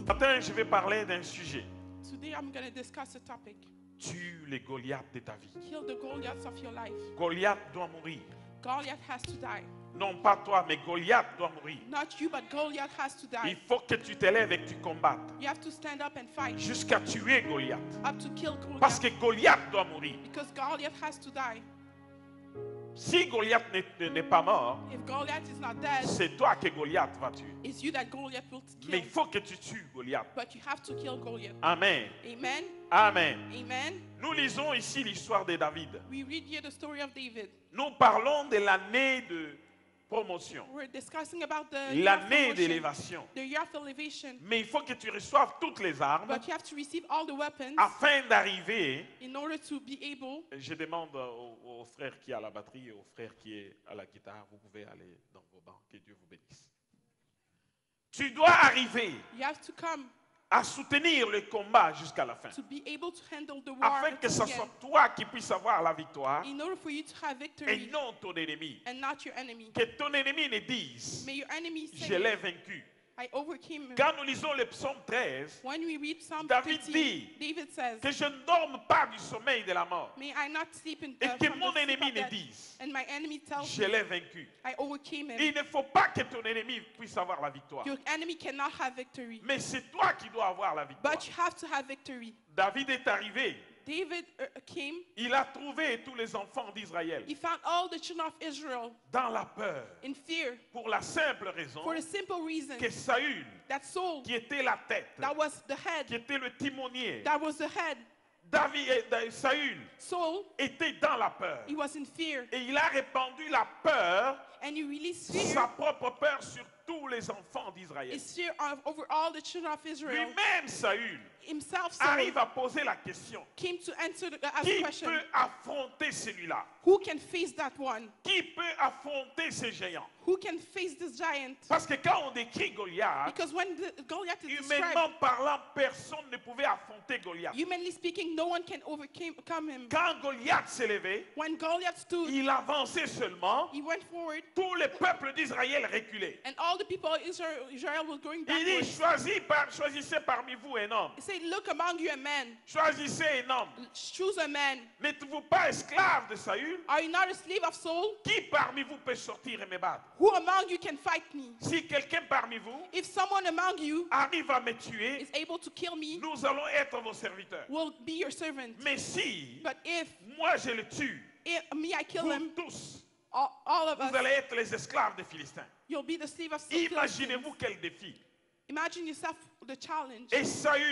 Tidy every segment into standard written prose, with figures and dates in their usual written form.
Matin, je vais parler d'un sujet. Today I'm going to discuss a topic. Tue les Goliaths de ta vie. Kill the Goliaths of your life. Goliath doit mourir. Goliath has to die. Non pas toi, mais Goliath doit mourir. Not you, but Goliath has to Il die. faut que tu t'élèves et que tu combattes You have to stand up and fight. jusqu'à tuer Goliath. Up to kill Parce Goliath. que Goliath doit mourir. Because Goliath has to die. Si Goliath n'est pas mort, If Goliath is not dead, c'est toi que Goliath va tuer. it's you that Goliath will Mais kill. il faut que tu tues Goliath. But you have to kill Goliath. Amen. Amen. Amen. Amen. Nous lisons ici l'histoire de David. We read here the story of David. Nous parlons de l'année de promotion, We're discussing about the year of l'année promotion, d'élévation. the year of elevation. Mais il faut que tu reçoives toutes les armes But you have to receive all the weapons afin d'arriver. in order to be able. Je demande au frère qui est à la batterie et au frère qui est à la guitare, vous pouvez aller dans vos bancs, que Dieu vous bénisse. Tu dois arriver You have to come à soutenir le combat jusqu'à la fin, to be able to handle the war afin que until ce the soit end. toi qui puisses avoir la victoire In order for you to have et victory non ton ennemi. and not your enemy. Que ton ennemi ne dise, May your enemy je say, l'ai vaincu. I overcame him. Quand nous lisons le psaume 13, When we read Psalm David 13, dit David says, que je ne dorme pas du sommeil de la mort may I not sleep in et que from mon the sleep ennemi of ne death. dise, And my enemy tells je me, l'ai vaincu. I overcame him. Il ne faut pas que ton ennemi puisse avoir la victoire. Your enemy cannot have victory. Mais c'est toi qui dois avoir la victoire. But you have to have victory. David est arrivé. David came. Il a trouvé tous les enfants d'Israël He found all the children of Israel dans la peur. in fear Pour la simple raison for the simple reason que Saül, that Saul, qui était la tête, that was the qui head, était le timonier, that was the head. Saül Saul, était dans la peur. he was in fear. Et il a répandu la peur, And he released fear, sa propre peur sur tous les enfants d'Israël. his fear over all the children of Israel. Lui-même, Saül, Himself, Saul, arrive à poser la question. came to answer ask Qui the question, peut affronter celui-là? who can face that one? Qui peut affronter ces géants? Who can face this giant? Parce que quand on décrit Goliath, Because when Goliath is described, humainement parlant, personne ne pouvait affronter Goliath. humanly speaking, no one can overcome him. Quand Goliath s'est levé, When Goliath stood, il avançait seulement, he went forward, tout le peuple d'Israël reculait. and all the people of Israel were going Il dit, backwards. choisissez parmi vous un homme. He said, look among you a man. Choisissez un homme. Choose a man. N'êtes-vous pas esclave de Saül? Are you not a slave of Saul? Qui parmi vous peut sortir et me battre? Who among you can fight me? Si quelqu'un parmi vous If someone among you arrive à me tuer, is able to kill me, nous allons être vos serviteurs. will be your servant. Mais si But if moi je le tue, me, I kill vous him, tous, all of vous us, allez être les esclaves des Philistins. you'll be the slave of Philistines. Imaginez-vous quel défi. Imagine yourself the challenge. Et Saül,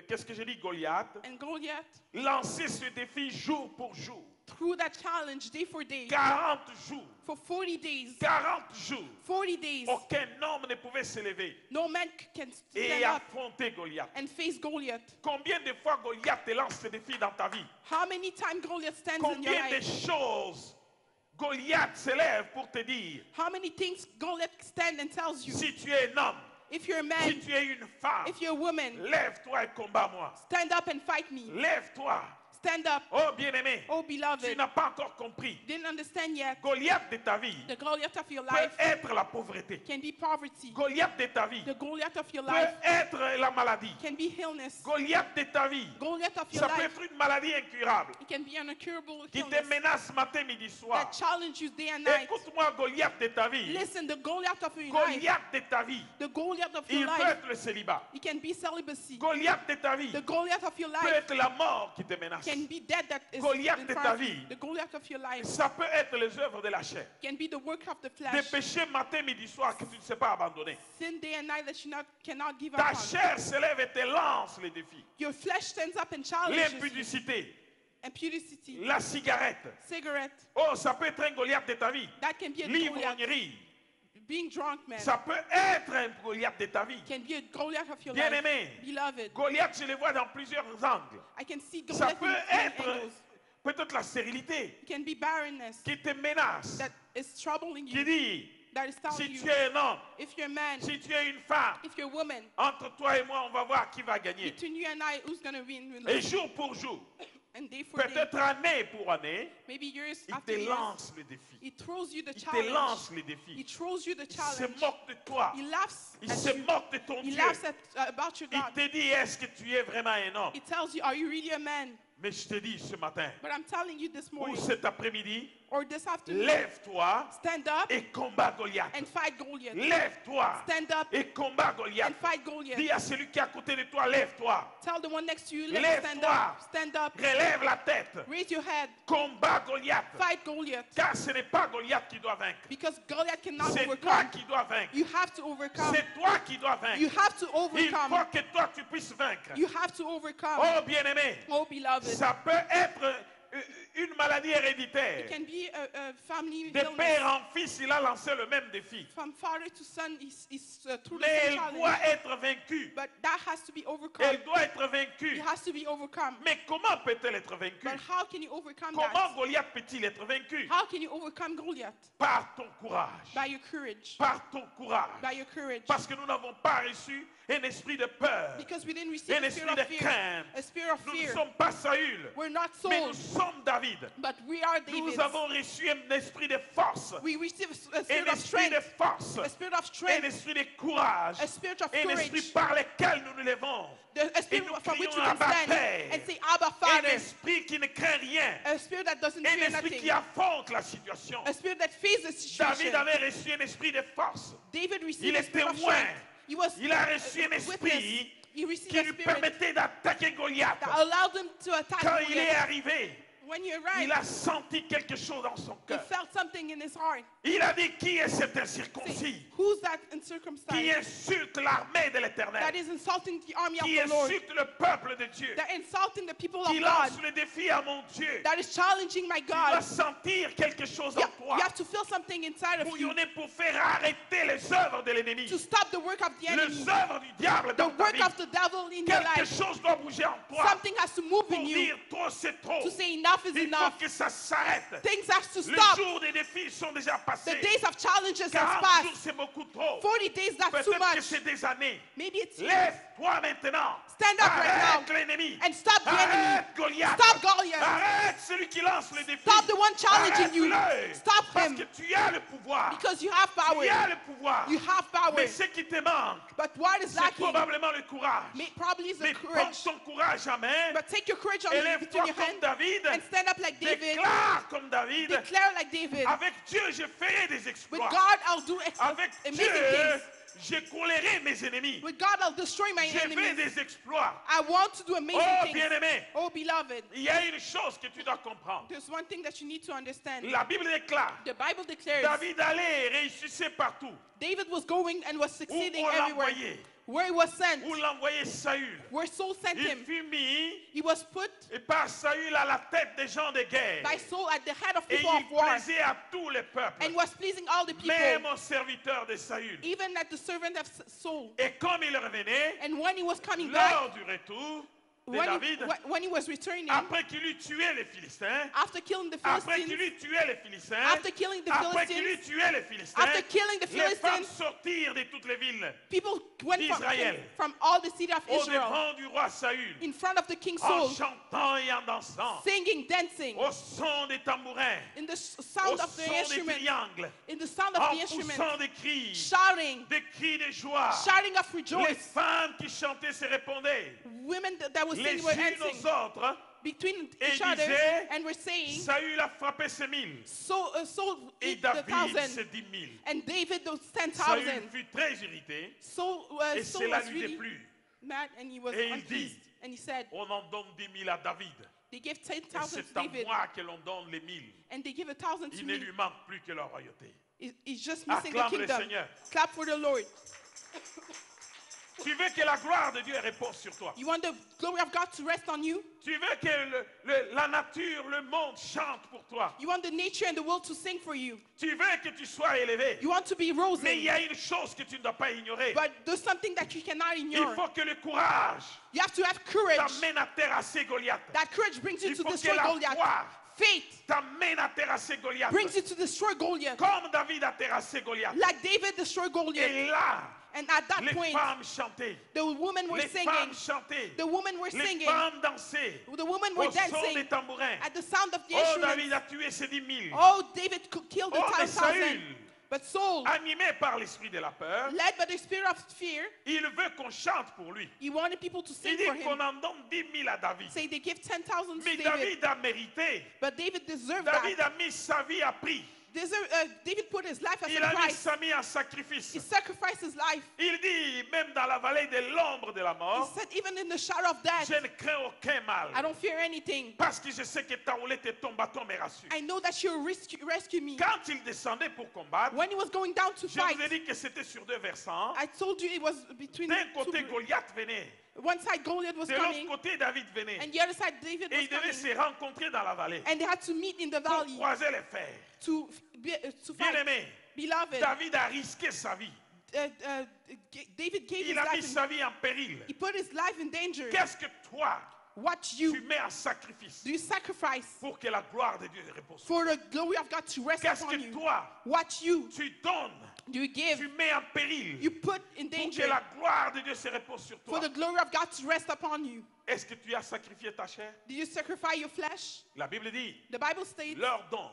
qu'est-ce que j'ai dit, Goliath, And Goliath, lançait ce défi jour pour jour. through that challenge, day for day, 40 jours. for 40 days, 40 jours. 40 days, Aucun homme ne pouvait se lever no man can et stand up affronter Goliath. and face Goliath. Combien de fois Goliath te lance ce défi dans ta vie? How many times Goliath stands in your Combien de life? choses Goliath se lève pour te dire, How many things Goliath stands and tells you? si tu es un homme, If you're a si man, tu es une femme, if you're a woman, lève-toi et combat-moi. stand up and fight me. Lève-toi. Stand up. Oh bien-aimé, Oh, tu beloved, n'as pas encore compris. didn't understand yet. Goliath de ta vie The Goliath of your peut life être la pauvreté. can be poverty. Goliath de ta vie The Goliath of your peut life être la maladie. can be illness. Goliath de ta vie, Goliath of your ça peut life, être une maladie incurable it can be an incurable qui te illness menace matin, midi, soir. that challenge you day and night. Écoute-moi, Goliath de ta vie. Listen, the Goliath of your life, Goliath de ta vie, the Goliath of il your peut life, être le célibat. it can be celibacy. Goliath de ta vie The Goliath of your peut life être la mort qui te menace. can be death that is Goliath in de front ta of you. vie. The Goliath of your life Ça peut être les œuvres de la chair. can be the work of the Des flesh. péchés matin, midi, soir que tu ne sais pas abandonner. Sin day and night that you cannot give up Ta on. chair se lève et te lance les défis. Your flesh stands up and challenges you. L'impudicité, Impudicity, la cigarette. cigarette, Oh, ça peut être un Goliath de ta vie. that can be a Goliath. L'ivrognerie, Being drunk, man, ça peut être un Goliath de ta vie. can be a Goliath of your life. Bien-aimé, Beloved, Goliath, je le vois dans plusieurs angles. I can see Ça Goliath peut in many être angles. peut-être la stérilité It can be barrenness qui te menace, that is troubling qui you, dit, that is telling si you, tu es un homme, if you're a man, si tu es une femme, if you're a woman, entre toi et moi, on va voir qui va gagner. between you and I, who's going to win? Et jour pour jour, and day for day, peut-être année pour année, maybe years il after te years, lance le défi. he throws you the Il te challenge. lance les He défis. throws you the Il se challenge. moque de toi. He laughs Il at se you. moque de ton He Dieu. laughs about your Il God. te dit, est-ce que tu es vraiment un homme? He tells you, are you really a man? Mais je te dis ce matin, But I'm telling you this ou morning, cet après-midi, or this afternoon, lève-toi stand up et combat Goliath. and fight Goliath. Lève-toi Stand up et combat Goliath. and fight Goliath. Dis à celui qui est à côté de toi, lève-toi. Tell the one next to you, let's stand Lève-toi. up. Stand up. Relève la tête. Raise your head. Combat Goliath. Fight Goliath. Car ce n'est pas Goliath qui doit vaincre. Because Goliath cannot C'est toi overcome. qui dois vaincre. You have to overcome. C'est toi qui dois You vaincre. have to Il overcome. faut que toi tu puisses vaincre. You have to overcome. Oh bien-aimé, Oh, beloved. ça peut être une maladie héréditaire. It can be a family De illness. père en fils, il a lancé le même défi. From father to son, is through the Mais same elle challenge. doit être vaincue. But that has to be overcome. Elle doit être It vaincue. has to be overcome. Mais comment peut-elle être vaincue? But how can you overcome Comment that? Goliath peut-il être vaincu? How can you overcome Goliath? Par ton courage. By your courage. Par ton courage. By your courage. Parce que nous n'avons pas reçu un esprit de peur. Because we didn't receive Un a esprit spirit de of fear. crainte. A spirit of Nous ne fear. sommes pas Saül, We're not mais nous Saul, sommes David. but we are David. Nous avons reçu un esprit de force, We receive a un spirit of esprit de strength. force, A spirit of un strength. esprit de courage, A spirit of un esprit courage. par lequel nous nous levons. A spirit nous from which you crions, can Abba, stand Père. and say, Abba, Un Father. esprit qui ne craint rien. A spirit that doesn't Un fear esprit nothing. qui affronte la situation. A spirit that faces the situation. David avait reçu un esprit de force. David Il received a est spirit of témoin. strength. He was Il a reçu un witness. esprit He received qui a lui spirit permettait d'attaquer Goliath. that allowed him to attack Quand il est Goliath. arrivé, When he il arrived, a senti quelque chose dans son he cœur. felt something in his heart. Il a dit, qui est cet Say, incirconcis who's that qui uncircumcised insulte l'armée de that l'Éternel, is insulting the army of qui the Lord, insulte le peuple de Dieu, that insulting the people qui of God, lance le défi à mon Dieu? that is challenging my Tu dois God? sentir quelque chose You, en toi. you have to feel something inside of you Bouillonner pour faire arrêter les œuvres de l'ennemi, to stop the work of the enemy, les œuvres du diable the dans ta work vie. of the devil in your Quelque life. chose doit bouger en toi Something has to move pour in you dire trop c'est trop. to say enough is Il faut enough. que ça s'arrête. Things have to Les stop. jours des défis sont déjà The passés. days of challenges has 40 jours, passed. c'est beaucoup trop. 40 days, that's too Peut-être que much. c'est des années. Maybe it's years. Lève-toi maintenant. Stand up right Arrête now l'ennemi. and stop the enemy. Arrête Goliath. Stop Goliath. Arrête celui qui lance le défi. Stop the one challenging you. Arrête-le. Stop Parce him. que tu as le pouvoir. Because you have Tu power. as le pouvoir. You have power. Mais ce qui te manque, But what is c'est lacking probablement le courage. probably is the Mais prends courage. ton courage à main. But take your courage on Élève-toi between your comme hands David. and stand up like David. Déclare comme David. Declare like David. Avec Dieu, je ferai des With exploits. God, I'll do Avec amazing Dieu, things. j'écroulerai mes ennemis. With God, I'll destroy my Je fais enemies. des exploits. I want to do amazing Oh, things. bien-aimé, Oh, beloved, il y a une chose que tu dois comprendre. there's one thing that you need to understand. La Bible déclare, The Bible declares David allait et réussissait partout. David was going and was Où succeeding on everywhere. l'envoyait, Where he was sent, où l'envoyait Saül. where Saul sent Il him, fut mis he was put et par Saül à la tête des gens de guerre. by Saul at the head of Et people il of war plaisait à tous les peuples, and was pleasing all the même people, aux serviteurs de Saül. even at the servant of Saul. Et comme il revenait, And when he was coming back, lors du retour de David, when he was returning, après qu'il eut tué les Philistins, after killing the après qu'il Philistines, eut tué les Philistins, after killing the après qu'il eut Philistines, tué les Philistins, after killing the les femmes Philistines, sortirent de toutes les villes people went d'Israël. from all the city of au Israel devant du roi Saül, in front of the King en Saul, chantant et en dansant, singing, dancing, au son des tambourins, in the au sound of the son des instrument, triangles, in the sound en of the instrument, poussant des cris, shouting, des cris de joie. shouting of Les rejoice. femmes qui chantaient se répondaient Women that were les singing were unes dancing aux autres. between Et each other disaient, and were saying, Saül a frappé ses 1000 Saul et eat the David 1,000 ses 10 000. and David those Saül 10,000. fut très irrité Saul et Saul cela was lui really déplut. mad and he was Et il unpleased. dit, And he said, On en donne 10 000 à David. they gave Et 10,000 to c'est à David moi que l'on donne les 1000. and they give 1,000 to Il ne me. lui manque plus que la royauté. It's just missing the Acclame le kingdom. Seigneur. Clap for the Lord. Tu veux que la gloire de Dieu repose sur toi. You want the glory of God to rest on you? Tu veux que la nature, le monde chante pour toi. You want the nature and the world to sing for you? Tu veux que tu sois élevé. You want to be Mais il y rosy? a une chose que tu ne dois pas ignorer. But there's something that you cannot Il ignore. faut que le courage You have to have courage. t'amène à terrasser Goliath. That courage brings you Il to faut que destroy la Goliath. foi Faith t'amène à terrasser Goliath. brings you to destroy Goliath. Comme David a terrassé Goliath. Like David destroyed Goliath. Et là, And at that les point, femmes chantaient. the women were Les singing. femmes chantaient. The women were Les singing. femmes dansaient. The women were Au son dancing des tambourins. at the sound of the Oh, David instruments. a tué ces 10 000. Oh, David killed the Oh, mais 10,000. Saül, But Saul, animé par l'esprit de la peur, led by the spirit of fear, il veut qu'on chante pour lui. he wanted people to Il sing dit for qu'on him. en donne 10 000 à David. Say they give 10,000 to Mais David. David a mérité. But David deserved David that. a mis sa vie à prix. David put his life as Il a a mis price. sa vie en sacrifice. He sacrificed his life. Il dit, même dans la vallée de l'ombre de la He mort, said, even in the shadow of death, je ne crains aucun mal. I don't fear anything. Parce que je sais que ta houlette et ton bâton me rassurent. I know that you'll rescue me. Quand il descendait pour combattre, When he was going down to je fight, vous ai dit que c'était sur 2 versants. I told you it was between D'un two. côté, Goliath venait. One side Goliath was De l'autre coming, côté, David venait. and the other side David Et was ils devaient coming. se rencontrer dans la vallée And they had to meet in the pour valley croiser les fers. to fight. Bien-aimé, Beloved, David a risqué sa vie. David gave his Il a mis life. sa vie en péril. He put his life in danger. Qu'est-ce que toi, What tu you mets en sacrifice do you sacrifice pour que la gloire de Dieu repose sur for the glory of God to rest Qu'est-ce upon que you? toi, What you tu donnes, do you give? tu mets en péril You put in pour que danger la gloire de Dieu se repose sur for toi? the glory of God to rest upon you. Est-ce que tu as sacrifié ta chair? Did you sacrifice your flesh? La Bible dit, The Bible states leur donc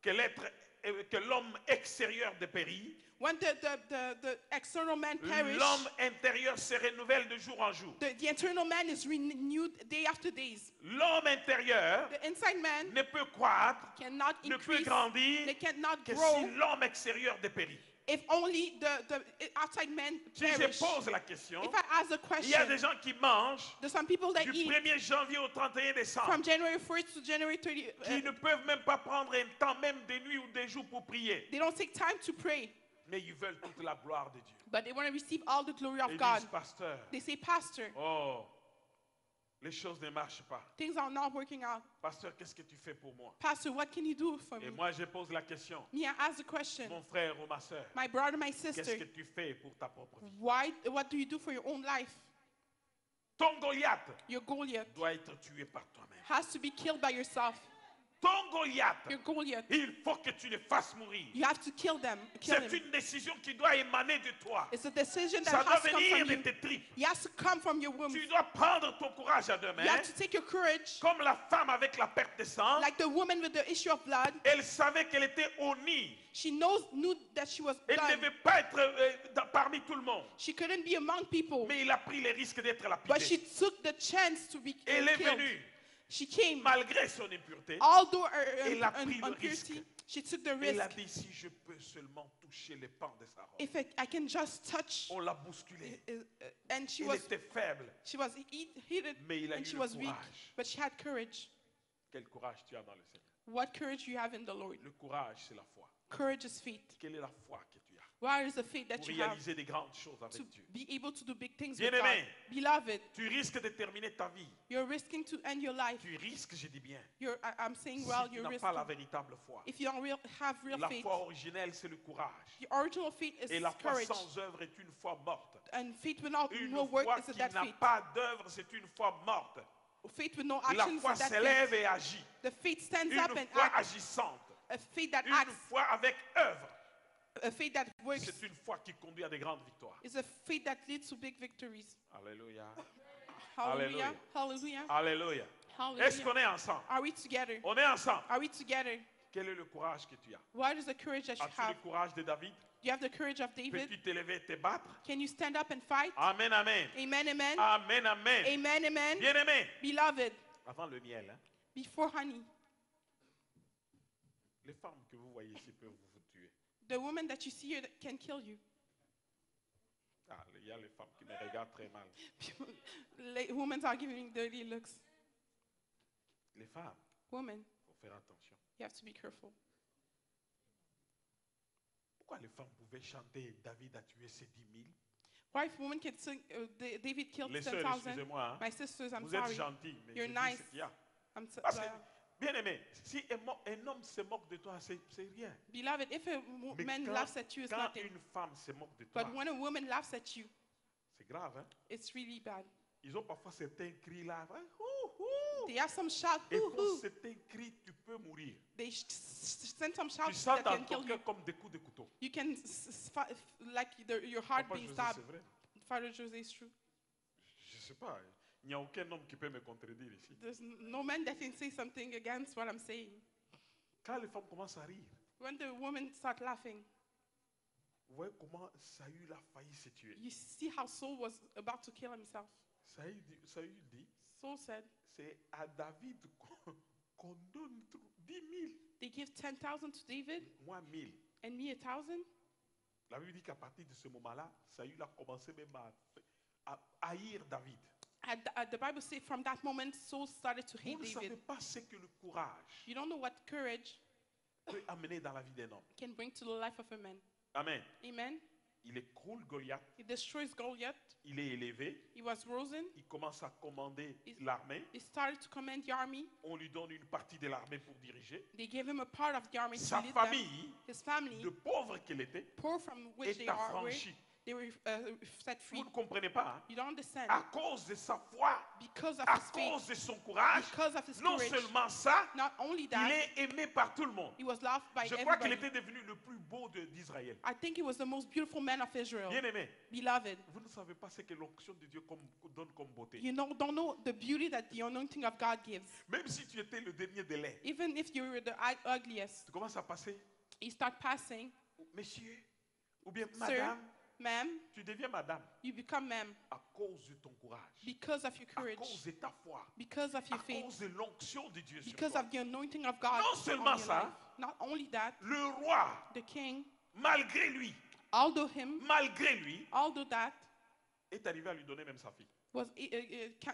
que l'homme extérieur dépérit, when the external man perishes, l'homme intérieur se renouvelle de jour en jour. the internal man is renewed day after days. L'homme intérieur The inside man ne peut croître, cannot ne peut increase, grandir they cannot que grow si l'homme extérieur dépérit. if only the outside man Si je perish. pose la question, If I ask the il y a question, des gens qui mangent there's some people that du eat 1er janvier au 31 décembre, from January 1st to January 30th. qui ne peuvent même pas prendre un temps, même des nuits ou des jours pour prier. They don't take time to pray, Mais ils veulent toute la gloire de Dieu. but they want to receive all the glory of Ils God. disent, pasteur, They say, Pastor, oh, les choses ne marchent pas. things are not working out. Pasteur, qu'est-ce que tu fais pour moi? Pastor, what can you do for Et me? moi, je pose la question, Me, I ask the question, mon frère ou ma soeur, my brother, my qu'est-ce sister, que tu fais pour ta propre vie? what do you do for your own life? Ton Goliath Your Goliath doit être tué par toi-même. has to be killed by yourself. Ton Goliath, Your Goliath, il faut que tu le fasses mourir. you have to kill C'est him. une décision qui doit émaner de toi. It's a decision Ça that doit has to come venir from de you. tes tripes. It has to come from your womb. Tu dois prendre ton courage à deux You mains. have to take your courage, Comme la femme avec la perte de sang, like the woman with the issue of blood. elle savait qu'elle était honnie. She knew that she was Elle ne done. devait pas être parmi tout le monde. She couldn't be among people, Mais il a pris le risque d'être but she lapidé. took the chance to be Elle est killed. venue, She came, malgré son impureté. although Elle a pris le impurity, risque. she took the Elle a risk. dit, si je peux seulement toucher les pans de sa robe. If I can just touch, On l'a bousculée. and she Elle was était faible. heated, Mais il a and eu she le was weak, courage. but she had courage. Quel courage tu as dans le Seigneur. What courage you have in the Lord? Le courage, c'est la foi. Courage is faith. Quelle est la foi que tu as Where is the faith that pour you have réaliser des grandes choses to avec Dieu? be able to do big things with Bien-aimé. God? Beloved, Tu risques de terminer ta vie. you're risking to end your life. Tu risques, je dis bien. I'm saying, Si well, tu you're n'as pas la risking. véritable foi. If you don't have real La faith, foi originelle, c'est le courage. the original faith Et is la foi courage. sans œuvre est une foi morte. And faith without Une no work foi is a qui dead n'a faith. pas d'œuvre, c'est une foi morte. Faith with no La action is foi a dead s'élève faith. et agit. The faith stands Une up and foi acts. agissante. A faith that Une acts. foi avec œuvre. A faith that works. C'est une foi qui conduit à des grandes victoires. Is a faith that leads to big victories. Alléluia. Hallelujah. Hallelujah. Alléluia. Est-ce Hallelujah. qu'on est ensemble? Are we together? On est ensemble. Are we together? Quel est le courage que tu as? What is the courage that you As-tu have? le courage de David? Do you have the courage of David? Peux-tu te lever et te battre? Can you stand up and fight? Amen, amen. Amen, amen. Amen, amen. Amen, amen. Bien-aimé, Beloved, avant le miel, hein, before honey, les femmes que vous voyez ici peuvent vous tuer. the woman that you see here that can kill you. Ah, il y a les femmes qui me regardent très mal. Women are giving dirty looks. Les femmes, Women, il faut faire attention. you have to be careful. Pourquoi les femmes pouvaient chanter David a tué ses 10 000? Why if women can sing, David killed Les sœurs, 10,000? excusez-moi, hein, My sisters, I'm vous êtes sorry. gentils, mais You're je dis nice. ce qu'il y a. I'm so, Parce que, bien aimé, si un homme se moque de toi, c'est rien. beloved, if a Mais man laughs at you, it's quand nothing. une femme se moque de toi, But when a woman laughs at you, c'est grave. Hein? it's really bad. Ils ont parfois certains cris là. Hein, ouh, ouh. They have some shout, Et quand hoo-hoo. c'est écrit, tu peux mourir. They send some Tu shouts sens that dans can ton kill cœur you. comme des coups de couteau. You can like your heart Papa being José, stabbed. c'est vrai. Father Jose is true. Je ne sais pas. Il n'y a aucun homme qui peut me contredire ici. There's no man that can say something against what I'm saying. Quand les femmes commencent à rire, When the women start laughing, vous voyez comment Saül a failli se tuer. you see how Saul was about to kill himself. Saül dit, Saul said, c'est à David qu'on donne 10 000. they give 10,000 to David Moi, 1000. and me 1,000. La Bible dit qu'à partir de ce moment-là, Saül a commencé même à haïr David. The Bible says from that moment, Saul started to Vous hate ne savez David. pas ce que le courage You don't know what courage peut amener dans la vie d'un homme. can bring to the life of a man. Amen. Amen. Il écroule Goliath, He destroys Goliath. il est élevé, He was risen. il commence à commander l'armée. He started to command the army. On lui donne une partie de l'armée pour diriger. They gave him a part of the army to Sa lead them. famille, His family, de pauvre qu'elle était, poor from which est they are, affranchie. they were set free. Vous ne comprenez pas, hein? You don't understand. À cause de sa foi, Because of à his faith, cause de son courage, because of his non courage, seulement ça, not only il that, est aimé par tout le monde. he was loved by Je crois qu'il everybody. était devenu le plus beau d'Israël. I think he was the most beautiful man of Israel. Bien aimé, Beloved, vous ne savez pas ce que l'onction de Dieu donne comme beauté. you don't know the beauty that the anointing of God gives. Même si tu étais le dernier délai, Even if you were the ugliest, tu commences à passer, you start passing, monsieur, ou bien sir, madame, ma'am, tu deviens madame you become ma'am à cause de ton courage, because of your à courage, cause de ta foi, because of à your faith, cause de l'onction de Dieu sur because toi. of the anointing of God Non on seulement your ça, life. Not only that, Le roi, the king, malgré lui, although that, est arrivé à lui donner même sa fille.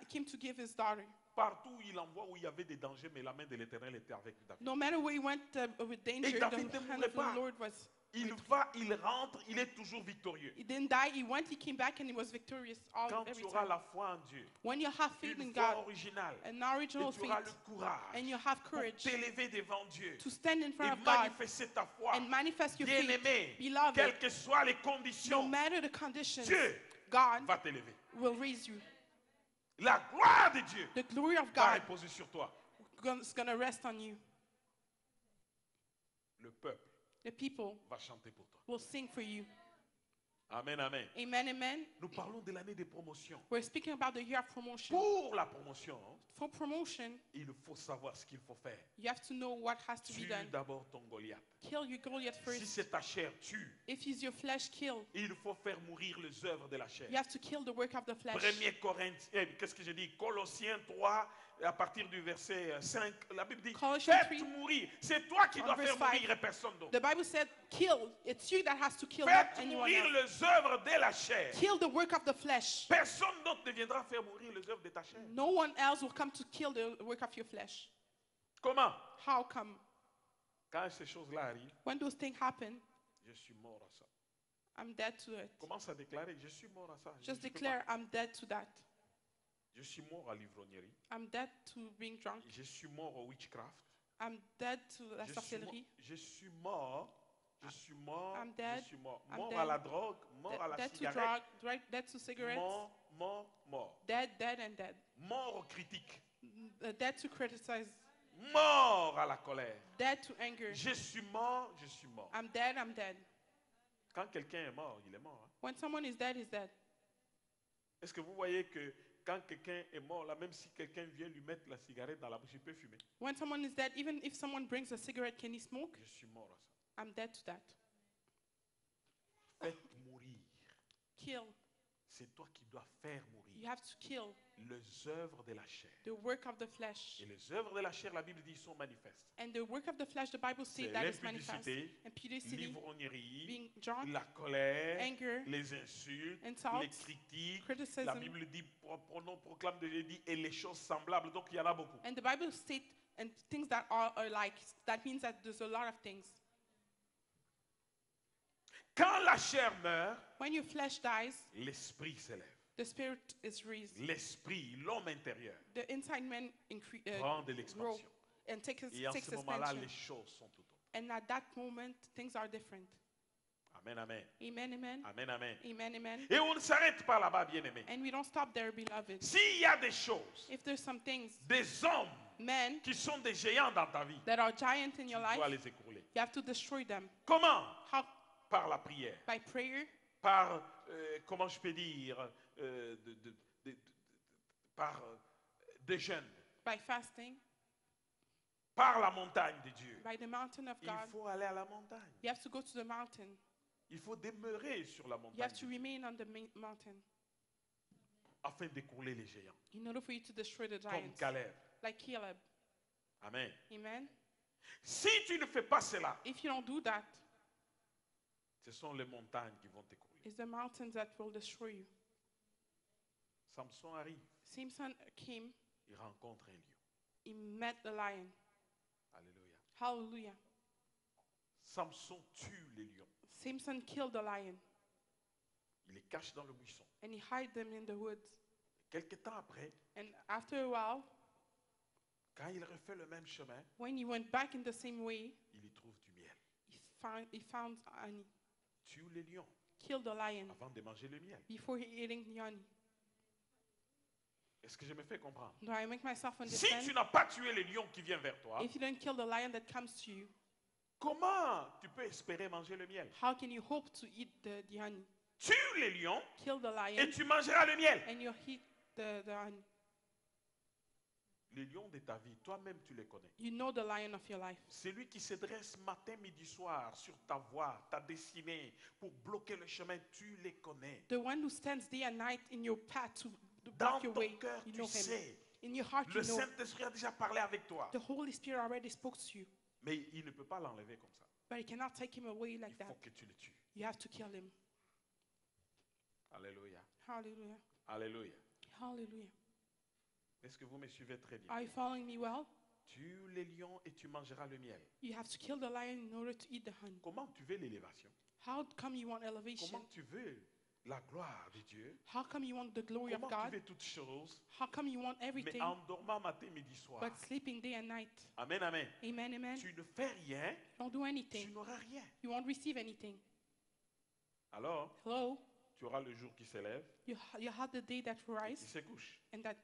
came to give his daughter. Partout où il envoie, où il y avait des dangers, mais la main de l'Éternel était avec David. No matter where he went with danger, David the ne hand mourait of pas. the Lord was. Il va, il rentre, il est toujours victorieux. He didn't die. He went. He came back, and he was victorious Quand every tu auras time. la foi en Dieu, When you have faith in une foi God, originale, an et original tu auras faith, le courage and you have pour courage t'élever devant Dieu to stand in et front of God manifester ta foi, and manifest your faith, bien-aimé, beloved, quelles que soient les no conditions, matter the conditions, Dieu God va t'élever. will raise you. La gloire de Dieu The glory of va God reposer sur toi. is going to rest on you. Le peuple The people va chanter pour toi. will sing for you. Amen, amen. Amen, amen. Nous parlons de l'année de promotion. We're speaking about the year of promotion. Pour la promotion, For promotion, il faut savoir ce qu'il faut faire. you have to know what has to be Tue done. d'abord ton Goliath. Kill your Goliath Si first. c'est ta chair, tue. If it's your flesh, kill. Il faut faire mourir les œuvres de la chair. You have to kill the work of the flesh. 1er Corinthiens, qu'est-ce que j'ai dit? Colossiens 3, à partir du verset 5, la Bible dit, Colossians faites 3, mourir. C'est toi qui on dois verse faire 5. mourir et personne d'autre. The Bible said, kill. It's you that has to kill, not Faites anyone mourir else. les œuvres de la chair. Kill the work of the flesh. Personne d'autre ne viendra faire mourir les œuvres de ta chair. No one else will come to kill the work of your flesh. Comment? How come? Quand ces choses-là arrivent, When those things happen, je suis mort à ça. I'm dead to it. Commence à déclarer, je suis mort à ça. Just Je peux declare, pas. I'm dead to that. Je suis mort à l'ivrognerie. I'm dead to being drunk. Je suis mort au witchcraft. I'm dead to la Je suis sorcellerie. je suis mort. Je suis mort. I'm dead. Je suis mort. I'm Mort dead. à la drogue, mort à la Dead to cigarette. drug, dead to cigarettes. Mort. Dead, and dead. Mort aux critiques. Dead to criticize. Mort à la colère. Dead to anger. Je suis mort. I'm dead, I'm dead. Quand quelqu'un est mort, il est mort. Hein. When someone is dead, he's dead. Est-ce que vous voyez que quand quelqu'un est mort, là, même si quelqu'un vient lui mettre la cigarette dans la bouche, il peut fumer? When someone is dead, even if someone brings a cigarette, can he smoke? Je suis mort à ça. I'm dead to that. Faites mourir. Kill. C'est toi qui dois faire You mourir have to kill les œuvres de la chair. the work of the flesh. Et les œuvres de la chair, la Bible dit, sont manifestes. And the work of the flesh, the Bible C'est says that is manifest. l'impudicité, Impudicity, l'ivrognerie, being drunk, la colère, anger, les insultes, insults, les critiques. criticism. La Bible dit, proclame de Dieu, dit, et les choses semblables. Donc il y en a beaucoup. And the Bible states and things that are like, that means that there's a lot of things. Quand la chair meurt, When your flesh dies, l'esprit s'élève. the spirit is raised. L'esprit, l'homme intérieur, The inside man prend de grow l'expansion. and takes Et en takes ce moment-là, expansion. les choses sont tout autres. And at that moment, things are different. Amen, amen. Amen, amen. Amen, amen. Amen, amen. Et on ne s'arrête pas là-bas, bien-aimé. And we don't stop there, beloved. S'il y a des choses, If there's some things, des hommes men, qui sont des géants dans ta vie, that are giants in tu your dois life, les écrouler. you have to destroy them. Comment? How? Par la prière. By prayer, Par, comment je peux dire, par des jeûnes. by fasting, Par la montagne de Dieu. by the mountain of Il God. faut aller à la montagne. You have to go to the mountain. Il faut demeurer sur la You montagne have to remain on the mountain afin d'écrouler les géants. in order for you to destroy the Comme giants. Caleb. Like Caleb. Amen. Amen. Si tu ne fais pas cela, If you don't do that, ce sont les montagnes qui vont t'écrouler. it's the mountains that will destroy you. Samson arrive, Samson came, il rencontre un lion. he met the lion. Alléluia. Hallelujah. Samson tue les lions. Samson killed the lion Il les cache dans le buisson. and he hid them in the woods. Quelque temps après, And after a while, quand il refait le même chemin, when he went back in the same way, il y trouve du miel. he found honey. Tue les lions Killed the lion avant de manger le miel. before he eating the honey. Est-ce que je me fais comprendre? Do I make myself Si understand? tu n'as pas tué les lions qui viennent vers toi, If you don't kill the lion that comes to you, comment tu peux espérer manger le miel? how can you hope to eat the honey? Tue les lions Kill the et lion tu mangeras le miel. and you eat the honey. Les lions de ta vie, toi-même tu les connais. You know the lion of your life. Celui qui se dresse matin, midi, soir sur ta voie, ta destinée, pour bloquer le chemin, tu les connais. The one who stands day and night in your path to Dans block your ton way, cœur, you tu know him. sais. In your heart, Le you know. Saint-Esprit a déjà parlé avec toi. The Holy Spirit already spoke to you, Mais il ne peut pas l'enlever comme ça. but you cannot take him away Il like faut that. que tu le tues. You have to kill him. Alléluia. Hallelujah. Alléluia. Hallelujah. Est-ce que vous me suivez très bien? Are you following me well? Tue les lions et tu mangeras le miel. You have to kill the lion in order to eat the honey. Comment tu veux l'élévation? How come you want elevation? Comment tu veux la gloire de Dieu? How come you want the glory of Comment tu God? veux toutes choses? How come you want Mais everything, en dormant matin, midi, soir. but sleeping day and night? Amen, amen. Amen, amen. Tu ne fais rien, Don't do tu anything. n'auras rien. You won't receive anything. Alors, Hello? tu auras le jour qui s'élève You have the day that et qui rise se couche. and that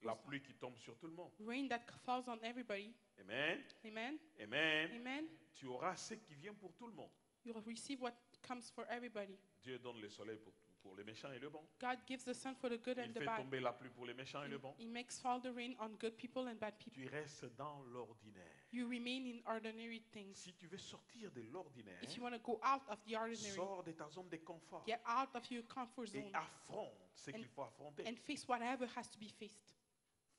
La pluie qui tombe sur tout le monde. rain that falls on everybody. Amen. Amen. Amen. Amen. Tu auras ce qui vient pour tout le monde. You'll receive what comes for everybody. Dieu donne le soleil pour les méchants et le bon. God gives the sun for the good Il and the fait bad. tomber la pluie pour les méchants et le bon. He makes fall the rain on good people and bad people. Tu restes dans l'ordinaire. You remain in ordinary things. Si tu veux sortir de l'ordinaire, If you want to go out of the ordinary, sors de ta zone de confort get out of your comfort et zone affronte ce qu'il faut affronter. and face whatever has to be faced.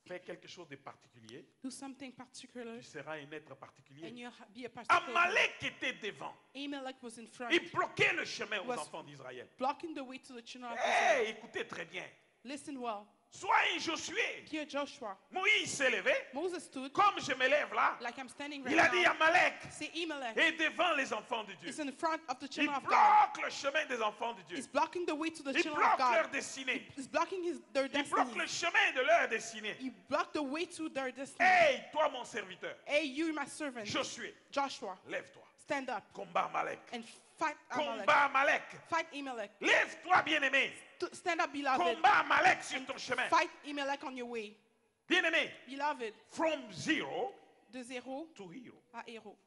Fais quelque chose de particulier, Do something particular tu seras un être and particulier. you'll be a particular. Amalek était devant. Amalek was in front, Il bloquait le chemin aux Was- enfants d'Israël. blocking the way to the children of Israel. Hey, écoutez très bien. Listen well. Sois un Josué. Here Joshua, Moïse s'est levé. Moses stood Comme je me lève là, like I'm standing right il a dit now. Amalek Say Amalek est devant les enfants de Dieu. is in front of the Il children of God. bloque le chemin des enfants de Dieu. He's blocking the way to the Il children of bloque leur God. destinée. He's blocking their Il bloque destiny. le chemin de leur destinée. He blocked the way to their destiny. Hey, toi mon serviteur, Hey, you my servant, Josué, Joshua, lève-toi. stand up Combat Amalek. and fight Amalek. Combat Amalek. Fight Amalek. Lève-toi, bien-aimé. Stand up, beloved. Combat Amalek sur ton chemin. Fight Amalek on your way. Bien-aimé, Beloved, from zero de zéro to hero. à héros.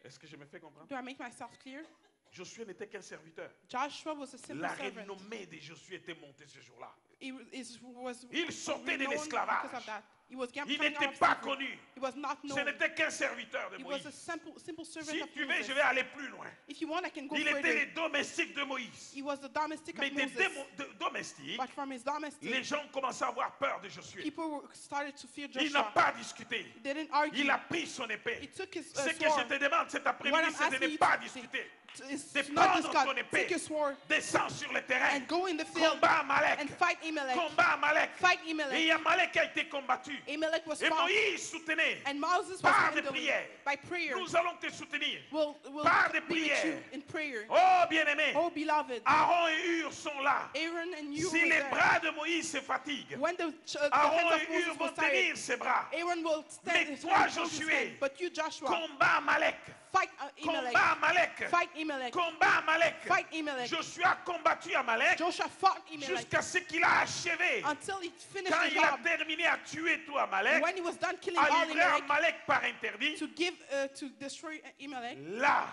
Est-ce que je me fais comprendre? Do I make myself clear? Josué n'était qu'un serviteur. Joshua was a simple La servant. renommée de Josué était montée ce jour-là. Was Il sortait de renowned l'esclavage. because of that. He was Il coming out n'était of pas slavery. connu. He was not Ce known. n'était qu'un serviteur de He was a Moïse. simple servant Si of tu veux, Moses. je vais aller plus loin. If you want, I can go Il était further. le domestique de Moïse. He was the domestic Mais of des Moses. domestiques, But from his domestic, les gens commençaient à avoir peur de Josué. people started to fear Il n'a Joshua. pas discuté. They didn't argue. Il a pris son He épée. took his Ce que je sword. te demande cet What après-midi, I'm c'est de asking ne you pas to discuter. It's de not prendre discussed. ton épée, Take your sword descends sur le terrain, and go in the field combat Amalek, and fight Amalek. combat Amalek. Fight Et Amalek. Amalek a été combattu. Amalek was Et fought, Moïse soutenait, and Moses was par des handled prières. by prayer. Nous allons te soutenir. We'll Par des be with you prières. in prayer. Oh bien-aimé, Oh, beloved, Aaron et Hur sont là. Aaron and you Si were les there. bras de Moïse se fatiguent, When the Aaron hands of et Hur Moses vont was tired, tenir ses bras. Aaron will stand. Mais toi, hold Moses' Josué, hand. But you, Joshua, Combat Amalek. fight Amalek. Combat Amalek. Fight Amalek. Combat Amalek. Fight Amalek. Josué a combattu Amalek Joshua fought Amalek jusqu'à ce qu'il a achevé. until he finished Quand the il a job. terminé à tuer tout Amalek, When he was done killing à all livrer Amalek, Amalek par interdit, to destroy Amalek, là,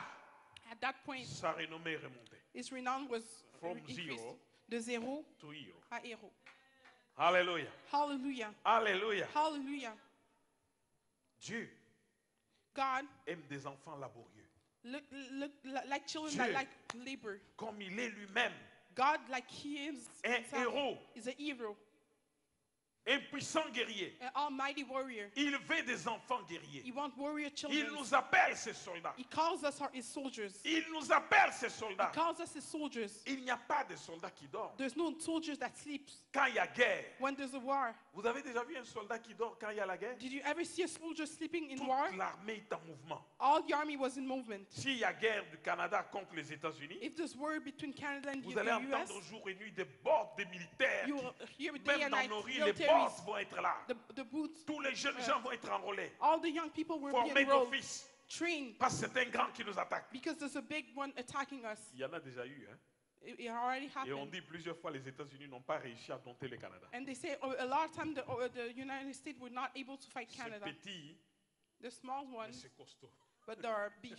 at that point, sa renommée est remontée. his renown was From increased zero de zéro to hero. à héros. Alléluia. Hallelujah. Alléluia. Hallelujah. Dieu God aime des enfants laborieux. look like children Dieu. that like labor. Comme il est lui-même God, like he is un himself, héros, is a hero, un puissant guerrier. an almighty warrior. Il veut des enfants guerriers. He wants warrior Il children. nous appelle ses soldats. He calls us his soldiers. Il nous appelle ses He soldats. calls us his soldiers. Il n'y a pas de soldats qui dorment. There's no soldiers that sleeps Quand il y a guerre, when there's a war. vous avez déjà vu un soldat qui dort quand il y a la guerre? Did you ever see a soldier sleeping in Toute war? l'armée est en mouvement. All the army was in movement. S'il y a guerre du Canada contre les États-Unis, If there's war between Canada and vous the allez US, entendre jour et nuit des bottes des militaires. you will hear day Même and dans night nos rues, les militaries, bottes vont être là. the boots. Tous les jeunes gens vont être enrôlés, All the young people will be formés enrolled, d'office. trained, Parce que c'est un grand qui nous attaque. because there's a big one attacking us. Il y en a déjà eu. Hein? It already Et on happened. dit plusieurs fois les États-Unis n'ont pas réussi à dompter le Canada. And they say a lot of times the United States were not able to fight C'est Canada. petit, The small mais ones, c'est costaud. but they are beef.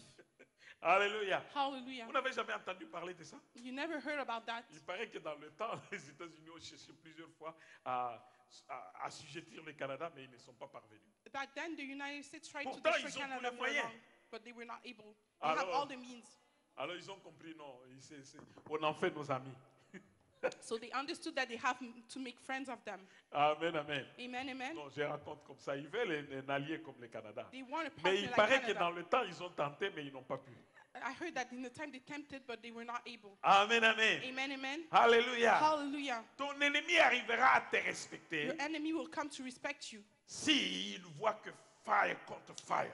Alléluia. Hallelujah. Vous n'avez jamais entendu parler de ça? You never heard about that. Il paraît que dans le temps, les États-Unis ont cherché plusieurs fois à assujettir le Canada, mais ils ne sont pas parvenus. Back then, the United States tried to Pourtant, destroy ils ont tous Canada les for moyens. long, but they were not able. They have Alors- all the means. Alors ils ont compris, non, on en fait nos amis. So they understood that they have to make friends of them. Amen, amen. Amen, amen. Non, je raconte comme ça. Ils veulent un allié comme le Canada. They want a Mais partner il like paraît que Canada. dans le temps, ils ont tenté, mais ils n'ont pas pu. I heard that in the time they tempted, but they were not able. Amen, amen. Amen, amen. Alléluia. Hallelujah. Ton ennemi arrivera à te respecter Your enemy will come to respect you s'il voit que fire contre fire.